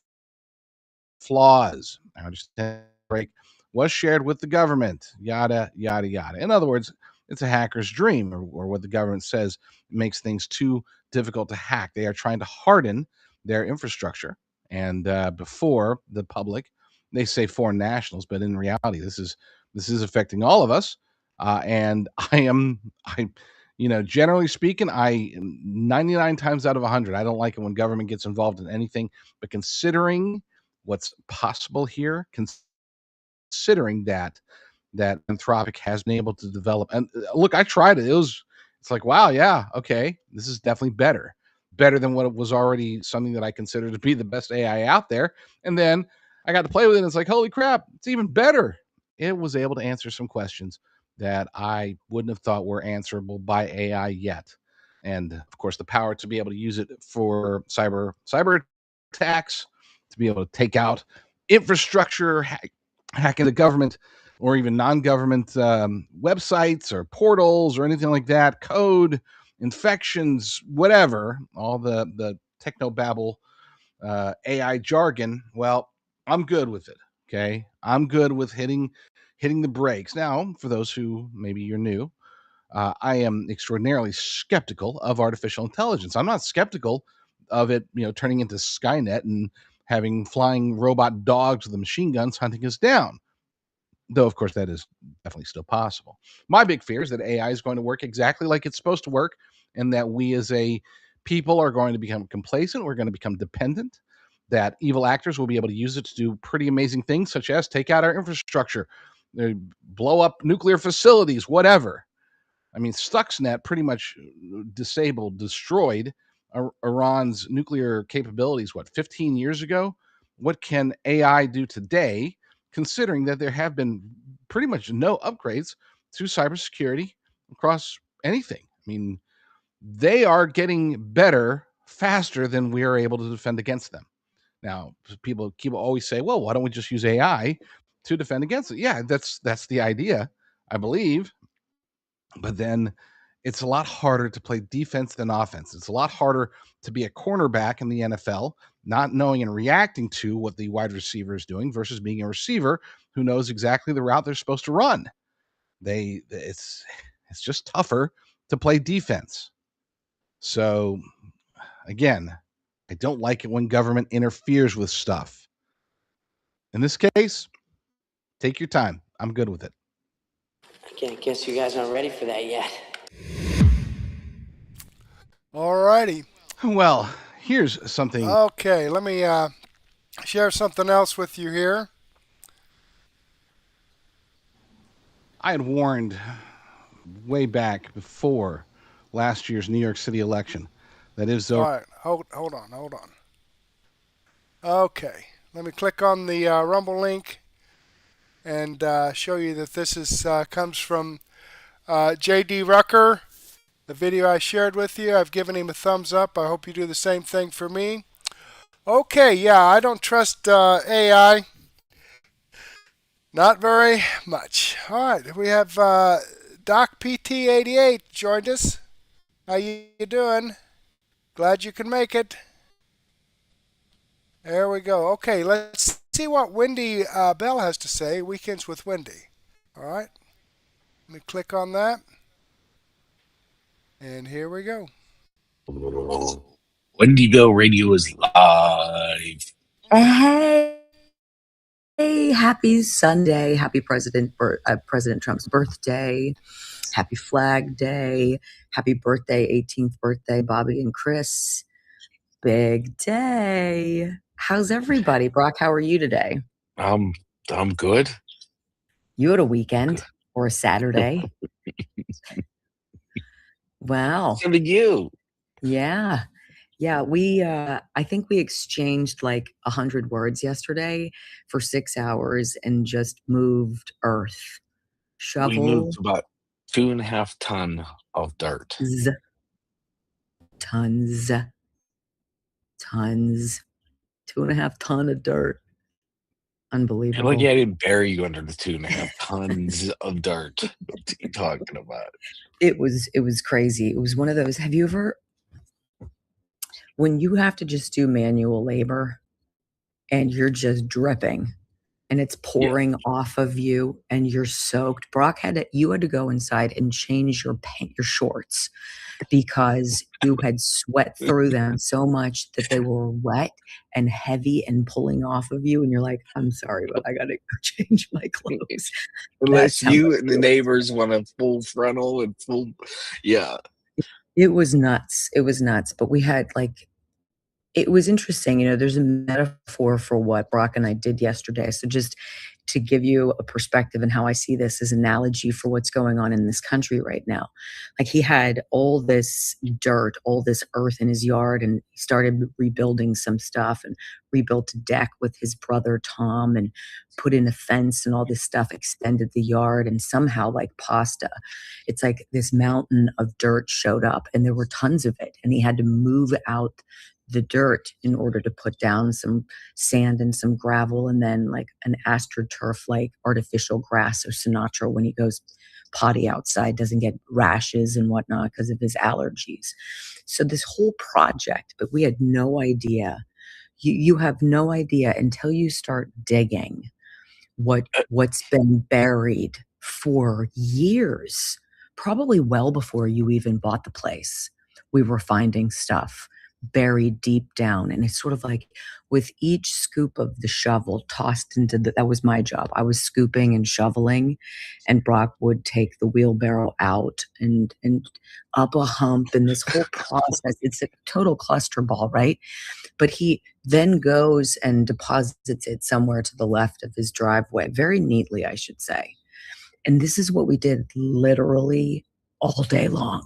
flaws. I understand break was shared with the government, yada, yada, yada. In other words, it's a hacker's dream, or what the government says makes things too difficult to hack. They are trying to harden their infrastructure. And before the public, they say foreign nationals, but in reality, this is affecting all of us. And generally speaking, 99 times out of 100, I don't like it when government gets involved in anything. But considering what's possible here, considering that Anthropic has been able to develop, and look, I tried it. It's like, wow, yeah, okay, this is definitely better than what it was already something that I consider to be the best AI out there. And then I got to play with it, and it's like, holy crap, it's even better. It was able to answer some questions that I wouldn't have thought were answerable by AI yet. And of course, the power to be able to use it for cyber attacks, to be able to take out infrastructure, hacking the government or even non-government websites or portals or anything like that, code, infections, whatever, all the technobabble AI jargon. Well, I'm good with it. Okay, I'm good with hitting the brakes. Now, for those who maybe you're new, I am extraordinarily skeptical of artificial intelligence. I'm not skeptical of it, turning into Skynet and having flying robot dogs with the machine guns hunting us down. Though, of course, that is definitely still possible. My big fear is that AI is going to work exactly like it's supposed to work, and that we as a people are going to become complacent. We're going to become dependent, that evil actors will be able to use it to do pretty amazing things, such as take out our infrastructure, blow up nuclear facilities, whatever. I mean, Stuxnet pretty much destroyed Iran's nuclear capabilities, 15 years ago? What can AI do today, considering that there have been pretty much no upgrades to cybersecurity across anything? I mean, they are getting better faster than we are able to defend against them. Now, people always say, well, why don't we just use AI to defend against it? Yeah, that's the idea, I believe. But then it's a lot harder to play defense than offense. It's a lot harder to be a cornerback in the NFL, not knowing and reacting to what the wide receiver is doing versus being a receiver who knows exactly the route they're supposed to run. It's just tougher to play defense. So again, I don't like it when government interferes with stuff. In this case, take your time. I'm good with it. I guess you guys aren't ready for that yet. Alrighty. Well, here's something. Okay, let me share something else with you here. I had warned way back before last year's New York City election. That is All right, hold on. Okay, let me click on the Rumble link and show you that this is comes from J.D. Rucker. The video I shared with you, I've given him a thumbs up. I hope you do the same thing for me. Okay, yeah, I don't trust AI. Not very much. All right, we have Doc PT88 joined us. How you doing? Glad you can make it. There we go. Okay, let's see what Wendy Bell has to say. Weekends with Wendy. All right. Let me click on that. And here we go. Wendy Bell Radio is live. Hey, happy Sunday. Happy President Trump's birthday. Happy Flag Day. Happy birthday, 18th birthday, Bobby and Chris. Big day. How's everybody? Brock, how are you today? I'm good. You had a weekend or a Saturday? Wow. So did you. Yeah. Yeah, we I think we exchanged like 100 words yesterday for 6 hours and just moved earth. We moved about 2.5 tons of dirt. Tons. 2.5 ton of dirt. Unbelievable. Look, I didn't bury you under the 2.5 tons of dirt. What are you talking about? It was crazy. It was one of those. Have you ever, when you have to just do manual labor and you're just dripping and it's pouring off of you and you're soaked? Brock you had to go inside and change your shorts because you had sweat through them so much that they were wet and heavy and pulling off of you. And you're like, I'm sorry, but I got to go change my clothes. Unless you and the neighbors want a full frontal and full, yeah. It was nuts. It was nuts. But we had it was interesting. You know, there's a metaphor for what Brock and I did yesterday. So just to give you a perspective and how I see this as an analogy for what's going on in this country right now. Like he had all this dirt, all this earth in his yard, and he started rebuilding some stuff and rebuilt a deck with his brother Tom and put in a fence and all this stuff, extended the yard, and somehow like pasta. It's like this mountain of dirt showed up and there were tons of it. And he had to move out the dirt in order to put down some sand and some gravel and then like an astroturf like artificial grass. So Sinatra, when he goes potty outside, doesn't get rashes and whatnot because of his allergies. So this whole project, but we had no idea. You have no idea until you start digging what's been buried for years, probably well before you even bought the place. We were finding stuff buried deep down. And it's sort of like with each scoop of the shovel tossed into that was my job. I was scooping and shoveling, and Brock would take the wheelbarrow out and up a hump, and this whole process, it's a total cluster ball, right? But he then goes and deposits it somewhere to the left of his driveway, very neatly, I should say. And this is what we did literally all day long.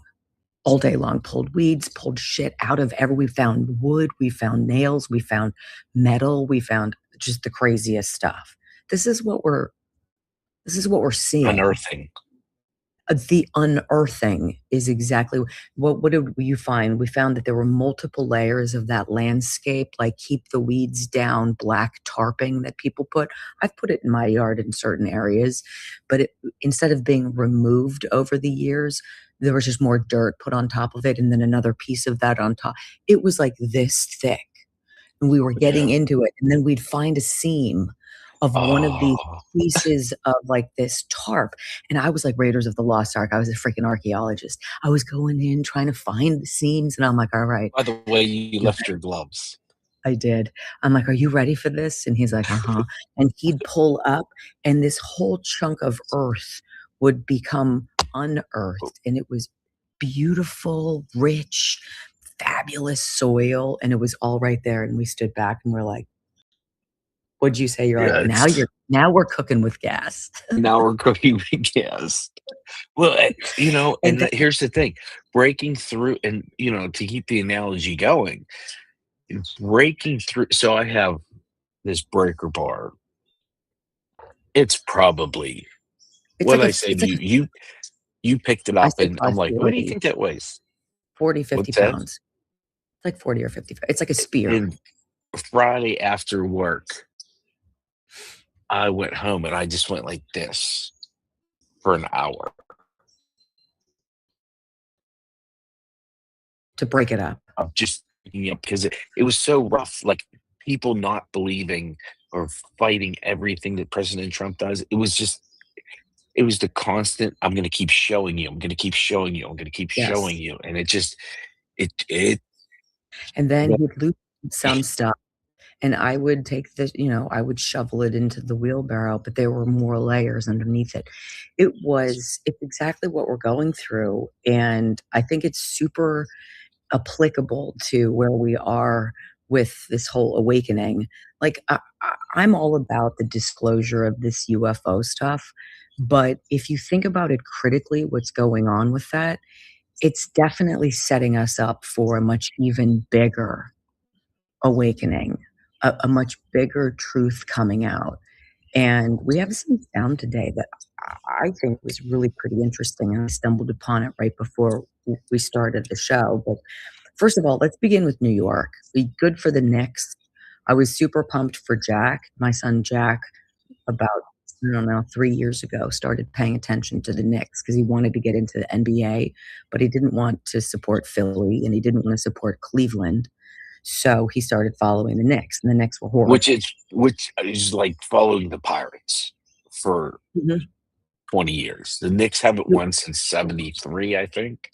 All day long, pulled weeds, pulled shit out of we found wood, we found nails, we found metal, we found just the craziest stuff. This is what we're seeing. Unearthing. The unearthing is exactly what did you find? We found that there were multiple layers of that landscape, like keep the weeds down, black tarping that people put. I've put it in my yard in certain areas, but instead of being removed over the years, there was just more dirt put on top of it and then another piece of that on top. It was like this thick. And we were getting into it. And then we'd find a seam of one of these pieces of like this tarp. And I was like Raiders of the Lost Ark. I was a freaking archaeologist. I was going in trying to find the seams. And I'm like, all right. By the way, you left your gloves. I did. I'm like, are you ready for this? And he's like, uh-huh. And he'd pull up and this whole chunk of earth would become unearthed, and it was beautiful, rich, fabulous soil, and it was all right there. And we stood back and we're like, what'd you say? You're like, now you're Now we're cooking with gas. Now we're cooking with gas. Well, And then, here's the thing: breaking through, and to keep the analogy going, breaking through. So I have this breaker bar. It's probably it's what like I say it's to like you. You picked it I up, say and I'm probably like, what do you think that weighs? 40, 50 What's that? pounds. Like 40 or 50. It's like a spear. And Friday after work, I went home and I just went like this for an hour. To break it up. Of just because it was so rough, like people not believing or fighting everything that President Trump does. It was the constant, I'm gonna keep showing you, I'm gonna keep showing you, I'm gonna keep showing Yes. you. And it And then he'd lose some stuff. And I would take I would shovel it into the wheelbarrow, but there were more layers underneath it. It's exactly what we're going through. And I think it's super applicable to where we are with this whole awakening. Like, I'm all about the disclosure of this UFO stuff. But if you think about it critically, what's going on with that, it's definitely setting us up for a much even bigger awakening, a much bigger truth coming out. And we have some sound today that I think was really pretty interesting. And I stumbled upon it right before we started the show. But first of all, let's begin with New York. Be good for the Knicks. I was super pumped for Jack. My son Jack, about, I don't know, 3 years ago, started paying attention to the Knicks because he wanted to get into the NBA, but he didn't want to support Philly and he didn't want to support Cleveland. So he started following the Knicks, and the Knicks were horrible. which is like following the Pirates for 20 years. The Knicks haven't won since 73, I think.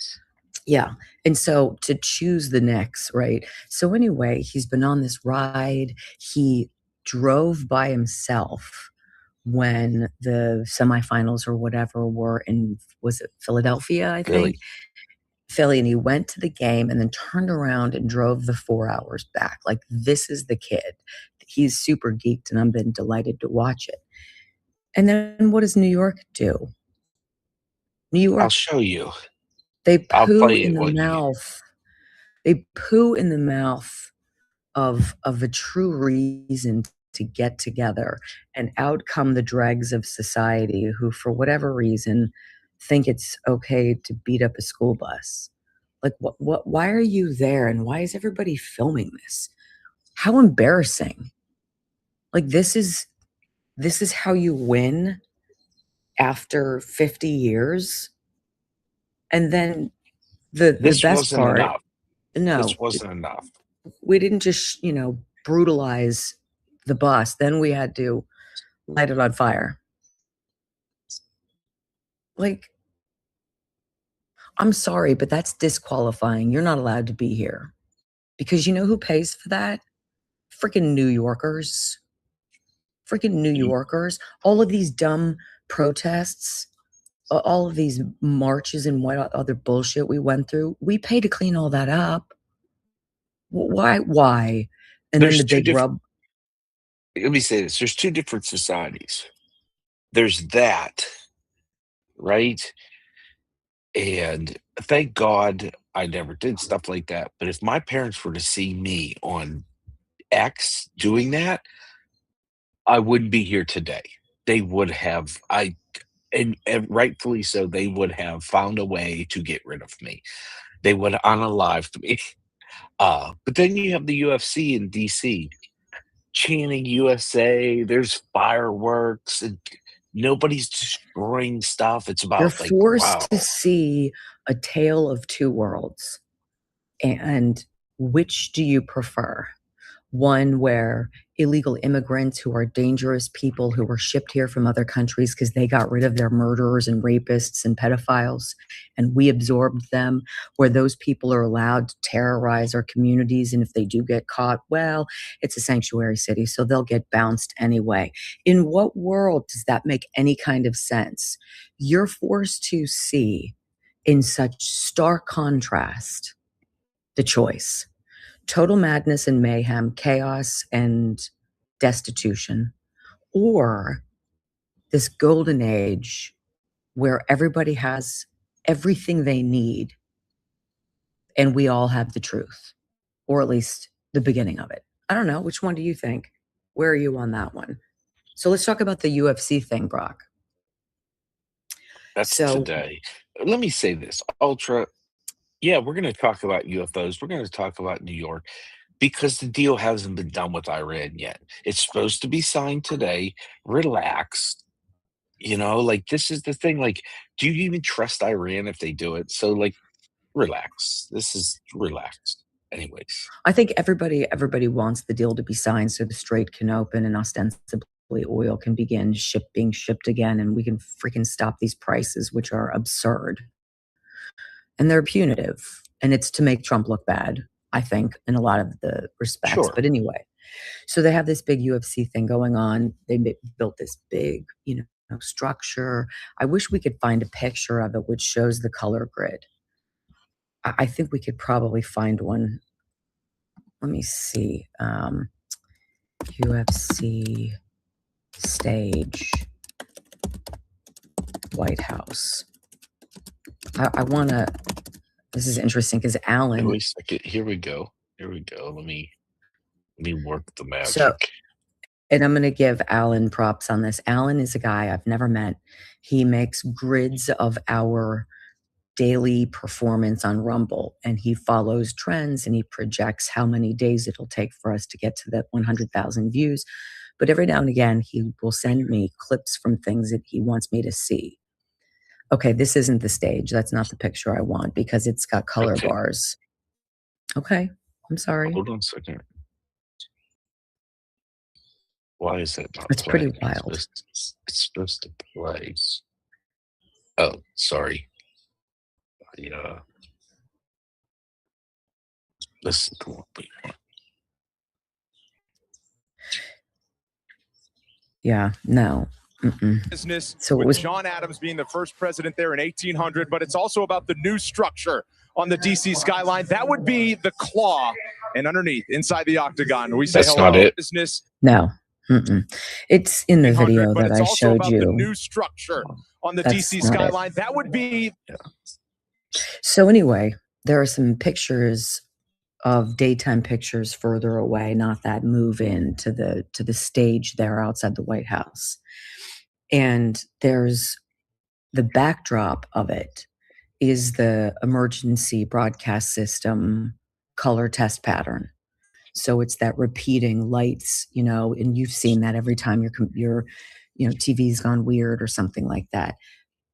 Yeah. And so to choose the Knicks, right? So anyway, he's been on this ride. He drove by himself when the semifinals or whatever were in, was it Philadelphia, I think? Philly. And he went to the game and then turned around and drove the 4 hours back. Like, this is the kid. He's super geeked, and I've been delighted to watch it. And then what does New York do? New York, I'll show you. they I'll poo play in it the what you mouth. They poo in the mouth of a true reason to get together, and out come the dregs of society who, for whatever reason, think it's okay to beat up a school bus. Like, why are you there? And why is everybody filming this? How embarrassing. Like, this is how you win after 50 years. And then the This best wasn't part, enough. no, This wasn't enough. we didn't just, brutalize the bus. Then we had to light it on fire. Like, I'm sorry, but that's disqualifying. You're not allowed to be here. Because you know who pays for that? Freaking New Yorkers. Freaking New Yorkers. All of these dumb protests, all of these marches and what other bullshit we went through, we pay to clean all that up. Why? And then There's the two big different. rub. Let me say this: there's two different societies. There's that, right? And thank God I never did stuff like that. But if my parents were to see me on X doing that, I wouldn't be here today. They would have, and rightfully so, they would have found a way to get rid of me. They would have unalived me. But then you have the UFC in DC chanting USA. There's fireworks, and nobody's destroying stuff. It's You're about like, forced wow. to see a tale of two worlds. And which do you prefer? One where illegal immigrants who are dangerous people who were shipped here from other countries because they got rid of their murderers and rapists and pedophiles, and we absorbed them, where those people are allowed to terrorize our communities. And if they do get caught, well, it's a sanctuary city, so they'll get bounced anyway. In what world does that make any kind of sense? You're forced to see in such stark contrast the choice. Total madness and mayhem, chaos and destitution, or this golden age where everybody has everything they need and we all have the truth, or at least the beginning of it. I don't know. Which one do you think? Where are you on that one? So let's talk about the UFC thing, Brock. That's So today. Let me say this, Ultra. Yeah, we're going to talk about UFOs. We're going to talk about New York because the deal hasn't been done with Iran yet. It's supposed to be signed today. Relax. Like this is the thing. Like, do you even trust Iran if they do it? So, like, relax. This is relaxed. Anyways, I think everybody wants the deal to be signed so the strait can open and ostensibly oil can begin being shipped again, and we can freaking stop these prices, which are absurd. And they're punitive. And it's to make Trump look bad, I think, in a lot of the respects. sure. But anyway, so they have this big UFC thing going on. They built this big, structure. I wish we could find a picture of it which shows the color grid. I think we could probably find one. Let me see. UFC stage, White House. I want to. This is interesting because Alan. Wait a second. Here we go. Let me work the magic. So, and I'm going to give Alan props on this. Alan is a guy I've never met. He makes grids of our daily performance on Rumble, and he follows trends and he projects how many days it'll take for us to get to the 100,000 views. But every now and again, he will send me clips from things that he wants me to see. Okay, this isn't the stage. That's not the picture I want because it's got color Okay. bars. Okay, I'm sorry. Hold on a second. Why is that not It's pretty playing? wild. It's supposed to play. Oh, sorry. Yeah. Listen to what we want. Yeah, no. Business So it with was John Adams being the first president there in 1800, but it's also about the new structure on the DC skyline. That would be the claw, and underneath, inside the octagon, we say That's hello. not it. Business. no. It's in the video But that it's I also showed about the you. new structure on the That's DC not it. skyline. That would be. So anyway, there are some pictures of daytime pictures further away, not that move in to the stage there outside the White House. And there's the backdrop of it is the emergency broadcast system color test pattern. So it's that repeating lights, and you've seen that every time your TV's gone weird or something like that.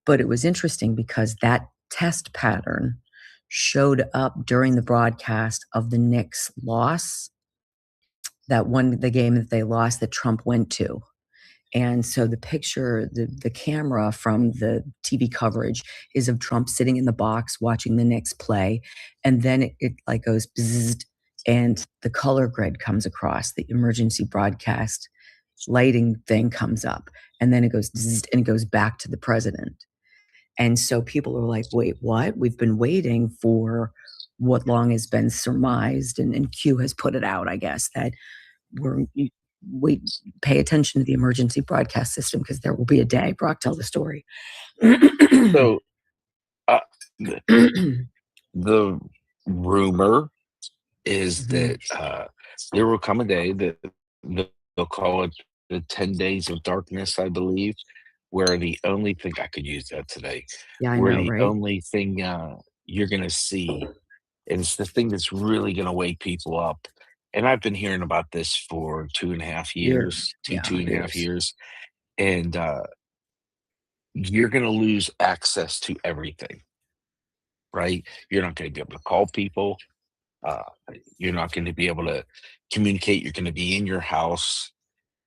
But it was interesting because that test pattern showed up during the broadcast of the Knicks loss, the game that they lost that Trump went to. And so the picture, the camera from the TV coverage is of Trump sitting in the box watching the Knicks play. And then it like goes bzzzt, and the color grid comes across, the emergency broadcast lighting thing comes up. And then it goes bzzzt, and it goes back to the president. And so people are like, wait, what? We've been waiting for what long has been surmised. And Q has put it out, I guess, that pay attention to the emergency broadcast system because there will be a day. Brock, tell the story. So, the rumor is that there will come a day that they'll call it the 10 days of darkness, I believe, where the only thing I could use that today, Yeah, I where know, the right? only thing you're going to see, and it's the thing that's really going to wake people up. And I've been hearing about this for 2.5 years, two and a half years. And you're going to lose access to everything, right? You're not going to be able to call people. You're not going to be able to communicate. You're going to be in your house.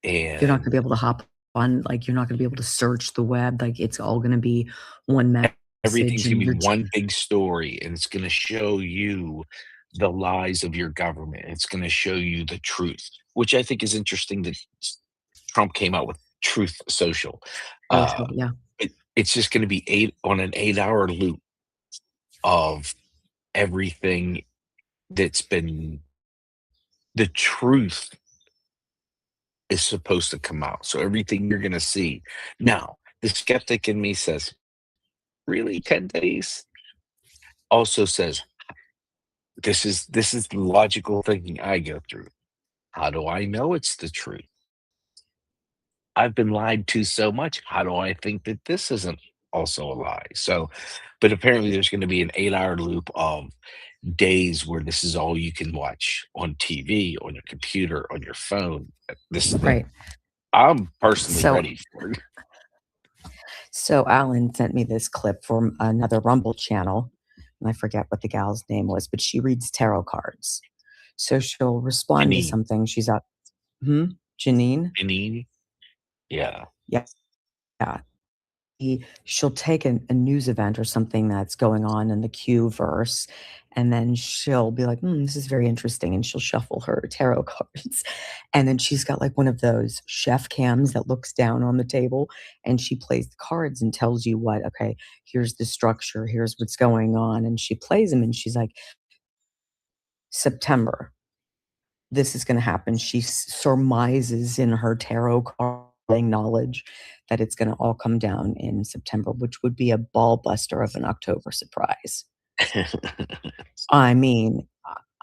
And You're not going to be able to hop on, like, you're not going to be able to search the web. Like, it's all going to be one message. Everything's going to be one big story, and it's going to show you the lies of your government. It's going to show you the truth, which I think is interesting that Trump came out with Truth Social. Yeah. It's just going to be an 8-hour loop of everything that's been the truth is supposed to come out. So everything you're going to see. Now, the skeptic in me says, really 10 days? Also says, this is the logical thinking I go through. How do I know it's the truth? I've been lied to so much. How do I think that this isn't also a lie? So, but apparently there's going to be an 8-hour loop of days where this is all you can watch on TV, on your computer, on your phone. This Right. I'm personally So, ready for it. so Alan sent me this clip from another Rumble channel, and I forget what the gal's name was, but she reads tarot cards. So she'll respond to Janine. something. She's up. Janine? Janine? Yeah. Yeah. She'll take a news event or something that's going on in the Q verse, and then she'll be like, this is very interesting. And she'll shuffle her tarot cards. And then she's got like one of those chef cams that looks down on the table, and she plays the cards and tells you okay, here's the structure, here's what's going on. And she plays them and she's like, September, this is going to happen. She surmises in her tarot card knowledge that it's going to all come down in September, which would be a ball buster of an October surprise. I mean,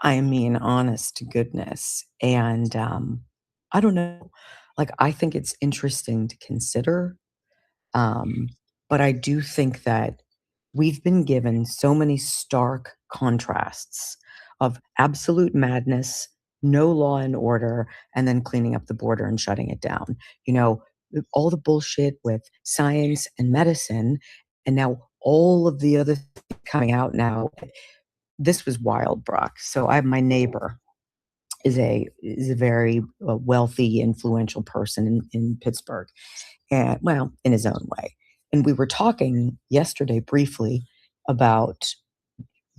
honest to goodness. And I don't know. Like, I think it's interesting to consider. But I do think that we've been given so many stark contrasts of absolute madness, no law and order, and then cleaning up the border and shutting it down. All the bullshit with science and medicine, and now all of the other things coming out now. This was wild, Brock. So my neighbor is a very wealthy, influential person in Pittsburgh, and in his own way. And we were talking yesterday briefly about.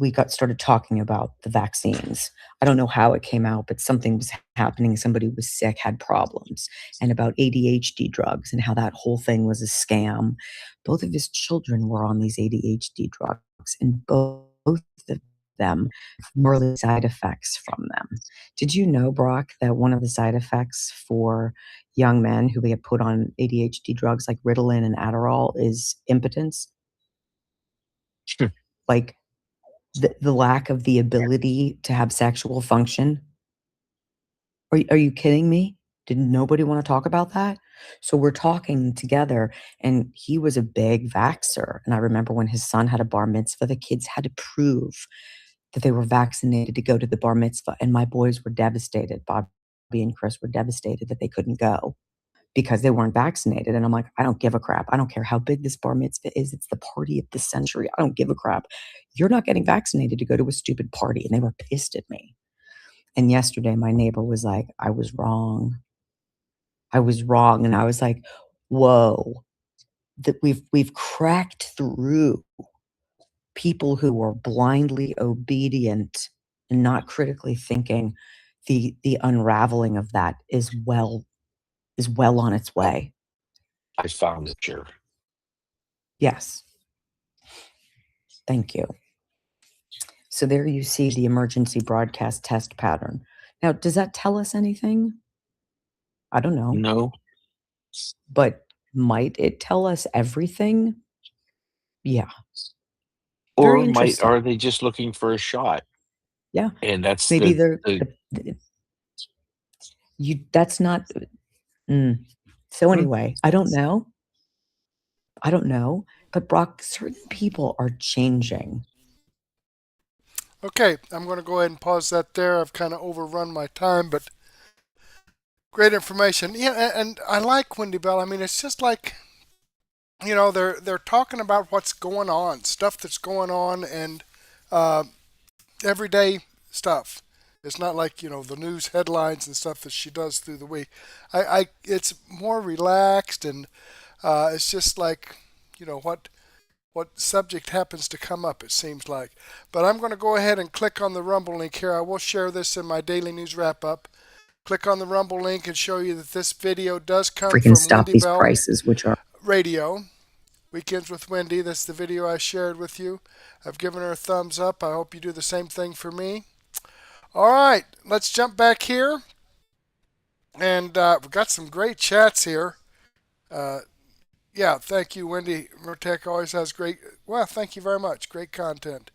We started talking about the vaccines. I don't know how it came out, but something was happening. Somebody was sick, had problems, and about ADHD drugs and how that whole thing was a scam. Both of his children were on these ADHD drugs, and both of them have early side effects from them. Did you know, Brock, that one of the side effects for young men who get put on ADHD drugs like Ritalin and Adderall is impotence? Like, the lack of the ability to have sexual function. Are you kidding me? Did nobody want to talk about that? So we're talking together, and he was a big vaxxer. And I remember when his son had a bar mitzvah, the kids had to prove that they were vaccinated to go to the bar mitzvah. And my boys were devastated. Bobby and Chris were devastated that they couldn't go because they weren't vaccinated. And I'm like, I don't give a crap. I don't care how big this bar mitzvah is. It's the party of the century. I don't give a crap. You're not getting vaccinated to go to a stupid party. And they were pissed at me. And yesterday, my neighbor was like, I was wrong. And I was like, whoa, that we've cracked through people who were blindly obedient and not critically thinking. The unraveling of that is well on its way. I found it, sure. Yes. Thank you. So there you see the emergency broadcast test pattern. Now, does that tell us anything? I don't know. No. But might it tell us everything? Yeah. Or are they just looking for a shot? Yeah. And that's maybe that's not. So anyway, I don't know. But Brock, certain people are changing. Okay, I'm going to go ahead and pause that there. I've kind of overrun my time, but great information. Yeah, and I like Wendy Bell. I mean, it's just like, they're talking about what's going on, stuff that's going on, and everyday stuff. It's not like, the news headlines and stuff that she does through the week. It's more relaxed, and it's just like, what subject happens to come up, it seems like. But I'm going to go ahead and click on the Rumble link here. I will share this in my daily news wrap-up. Click on the Rumble link and show you that this video does come Freaking from stop Wendy these Bell prices, which are Radio. Weekends with Wendy. That's the video I shared with you. I've given her a thumbs up. I hope you do the same thing for me. All right, let's jump back here. And we've got some great chats here. Yeah, thank you, Wendy. Mertech always has great. Well, thank you very much. Great content.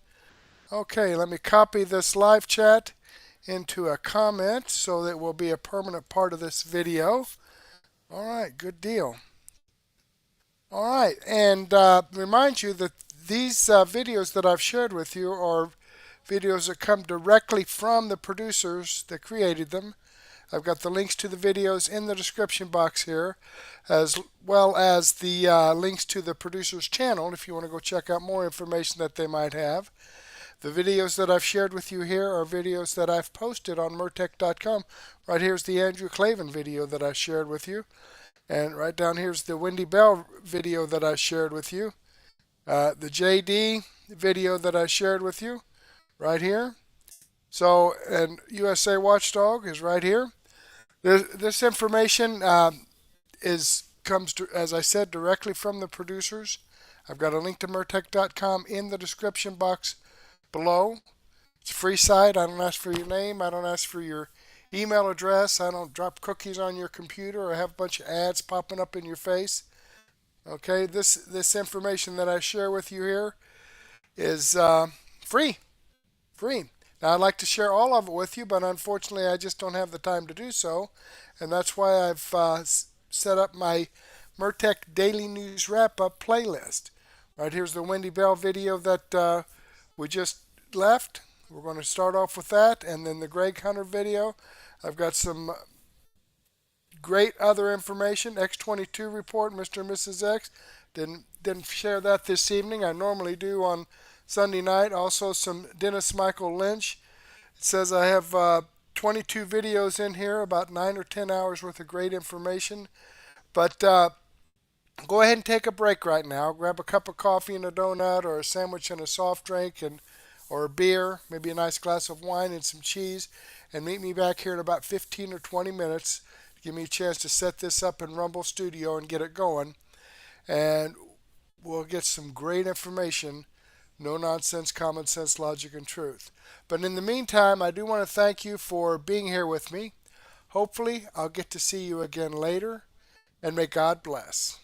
Okay, let me copy this live chat into a comment so that it will be a permanent part of this video. All right, good deal. All right, and remind you that these videos that I've shared with you are videos that come directly from the producers that created them. I've got the links to the videos in the description box here, as well as the links to the producer's channel if you want to go check out more information that they might have. The videos that I've shared with you here are videos that I've posted on Mertech.com. Right here's the Andrew Klavan video that I shared with you. And right down here's the Wendy Bell video that I shared with you. The JD video that I shared with you right here. So, and USA Watchdog is right here. This information comes, as I said, directly from the producers. I've got a link to Mertech.com in the description box below. It's a free site. I don't ask for your name. I don't ask for your email address. I don't drop cookies on your computer or have a bunch of ads popping up in your face. Okay, this information that I share with you here is free. Now, I'd like to share all of it with you, but unfortunately, I just don't have the time to do so. And that's why I've set up my Mertech Daily News Wrap-Up playlist. Right here's the Wendy Bell video that we just left. We're going to start off with that, and then the Greg Hunter video. I've got some great other information. X22 report, Mr. and Mrs. X. Didn't share that this evening. I normally do on Sunday night. Also some Dennis Michael Lynch. It says I have 22 videos in here, about 9 or 10 hours worth of great information. But go ahead and take a break right now. Grab a cup of coffee and a donut, or a sandwich and a soft drink, or a beer, maybe a nice glass of wine and some cheese, and meet me back here in about 15 or 20 minutes to give me a chance to set this up in Rumble Studio and get it going. And we'll get some great information. No nonsense, common sense, logic, and truth. But in the meantime, I do want to thank you for being here with me. Hopefully, I'll get to see you again later, and may God bless.